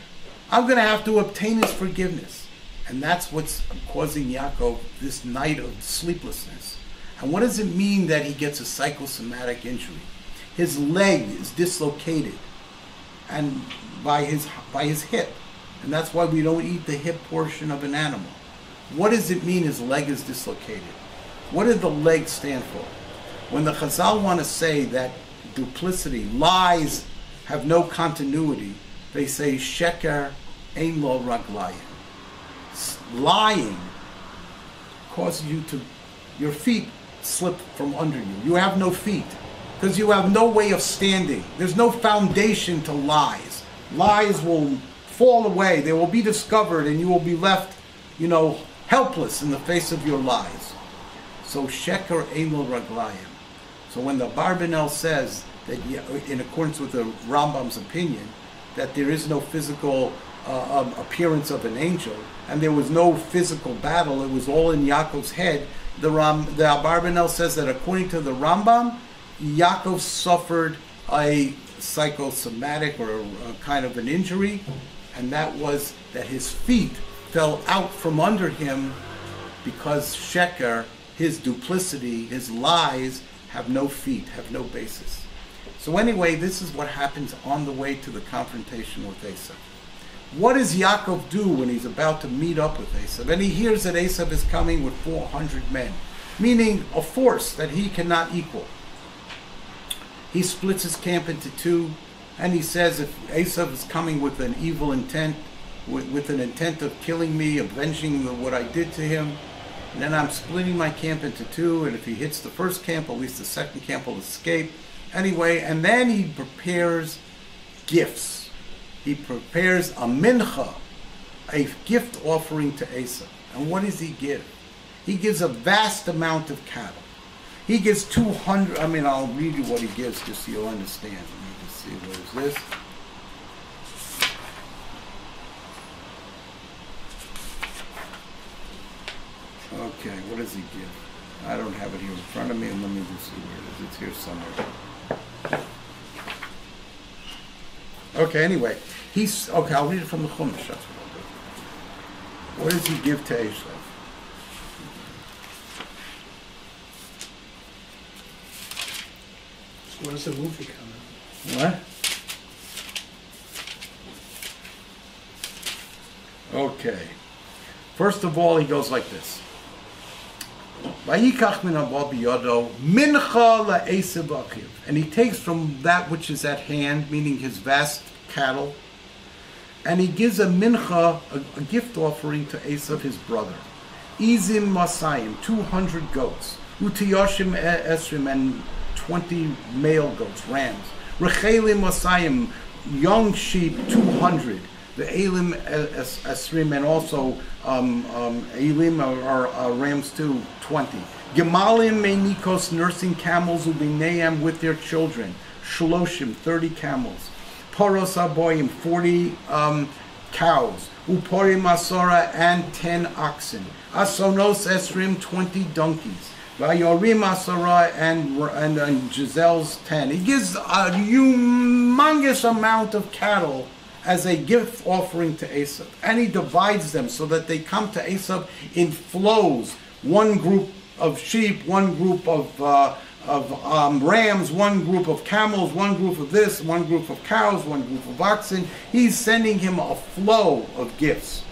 I'm going to have to obtain his forgiveness. And that's what's causing Yaakov this night of sleeplessness. And what does it mean that he gets a psychosomatic injury? His leg is dislocated and by his hip. And that's why we don't eat the hip portion of an animal. What does it mean his leg is dislocated? What did the leg stand for? When the Chazal want to say that duplicity, lies, have no continuity, they say sheker ein lo raglayim. Lying causes your feet slip from under you. You have no feet because you have no way of standing. There's no foundation to lies. Lies will fall away. They will be discovered and you will be left, helpless in the face of your lies. So sheker ein lo raglayim. So when the Barbanel says that, in accordance with the Rambam's opinion, that there is no physical appearance of an angel, and there was no physical battle, it was all in Yaakov's head, the Barbanel says that according to the Rambam, Yaakov suffered a psychosomatic or a kind of an injury, and that was that his feet fell out from under him because sheker, his duplicity, his lies, have no feet, have no basis. So anyway, this is what happens on the way to the confrontation with Esav. What does Yaakov do when he's about to meet up with Esav? And he hears that Esav is coming with 400 men, meaning a force that he cannot equal. He splits his camp into two, and he says if Esav is coming with an evil intent, with an intent of killing me, avenging what I did to him, and then I'm splitting my camp into two, and if he hits the first camp, at least the second camp will escape. Anyway, and then he prepares gifts. He prepares a mincha, a gift offering to Esav. And what does he give? He gives a vast amount of cattle. He gives 200, I'll read you what he gives just so you'll understand. Let me just see, where is this? Okay, what does he give? I don't have it here in front of me, and let me just see where it is. It's here somewhere. Okay, anyway, okay, I'll read it from the Chumash. That's what I'll do. What does he give to Esav? So when's the movie coming? What? Okay. First of all, he goes like this. Vayikach min haba biyado mincha la'esav achiv. And he takes from that which is at hand, meaning his vast cattle, and he gives a mincha, a gift offering to Esav, his brother. Izim masayim, 200 goats. Utiyoshim esrim, and 20 male goats, rams. Rechalim masayim, young sheep, 200. The Elim Esrim, and also Elim are rams too, 20. Gemalim Meinikos, nursing camels, Ubineam, with their children. Shloshim, 30 camels. Poros Aboyim, 40 cows. Uporim Asora, and 10 oxen. Asonos Esrim, 20 donkeys. Vayorim Asora, and Giselle's 10. He gives a humongous amount of cattle as a gift offering to Esav. And he divides them so that they come to Esav in flows. One group of sheep, one group of rams, one group of camels, one group of this, one group of cows, one group of oxen. He's sending him a flow of gifts.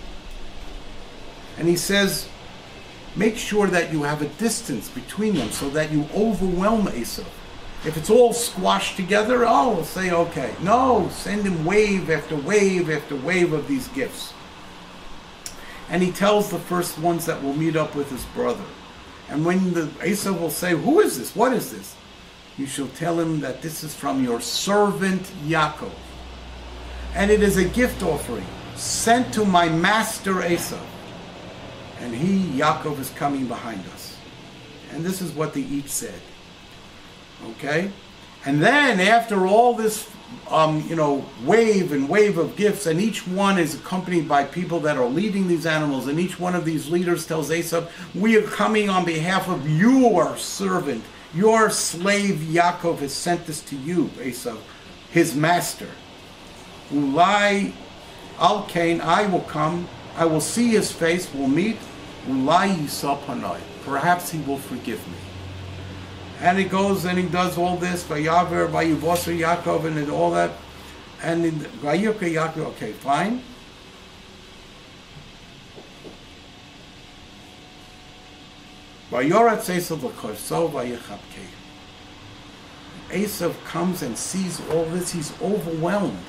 And he says, make sure that you have a distance between them so that you overwhelm Esav. If it's all squashed together, we'll say, okay. No, send him wave after wave after wave of these gifts. And he tells the first ones that will meet up with his brother. And when the Esav will say, who is this? What is this? You shall tell him that this is from your servant Yaakov. And it is a gift offering sent to my master Esav. And he, Yaakov, is coming behind us. And this is what they each said. Okay, and then after all this, wave and wave of gifts, and each one is accompanied by people that are leading these animals, and each one of these leaders tells Esav, we are coming on behalf of your servant, your slave Yaakov has sent this to you, Esav, his master. Ulai al kain, I will come, I will see his face, we'll meet. Ulai yisa panai, perhaps he will forgive me. And he goes and he does all this, Vayaver, Vayuvoser Yaakov, and all that. And in Vayuka Yaakov, okay, fine. Vayorat Esav l'korso vayichabkei. Esav comes and sees all this. He's overwhelmed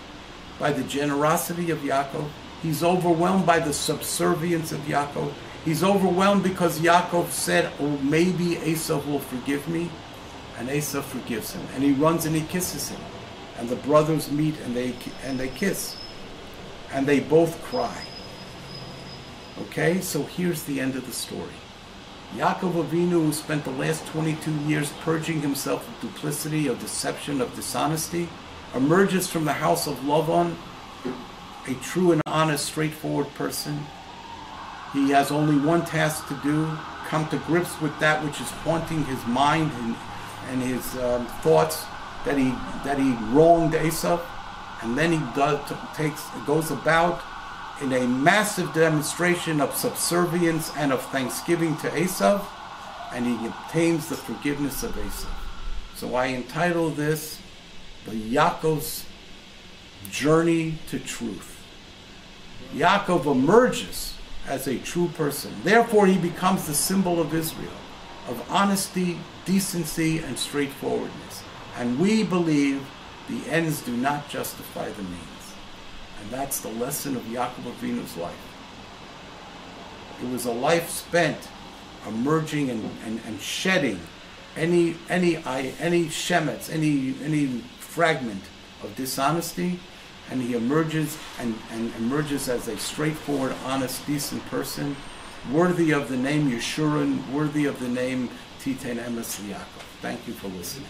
by the generosity of Yaakov. He's overwhelmed by the subservience of Yaakov. He's overwhelmed because Yaakov said, oh, maybe Esav will forgive me. And Esav forgives him. And he runs and he kisses him. And the brothers meet and they kiss. And they both cry. Okay, so here's the end of the story. Yaakov Avinu, who spent the last 22 years purging himself of duplicity, of deception, of dishonesty, emerges from the house of Lavan, a true and honest, straightforward person. He has only one task to do, come to grips with that which is haunting his mind and his thoughts, that he wronged Esav, and then he goes about in a massive demonstration of subservience and of thanksgiving to Esav, and he obtains the forgiveness of Esav. So I entitle this the Yaakov's journey to truth. Yaakov emerges as a true person. Therefore, he becomes the symbol of Israel, of honesty, decency, and straightforwardness. And we believe the ends do not justify the means. And that's the lesson of Yaakov Avinu's life. It was a life spent emerging and shedding any shemetz, any fragment of dishonesty, and he emerges and emerges as a straightforward, honest, decent person, worthy of the name Yeshurun, worthy of the name Titen Emes Yaakov. Thank you for listening.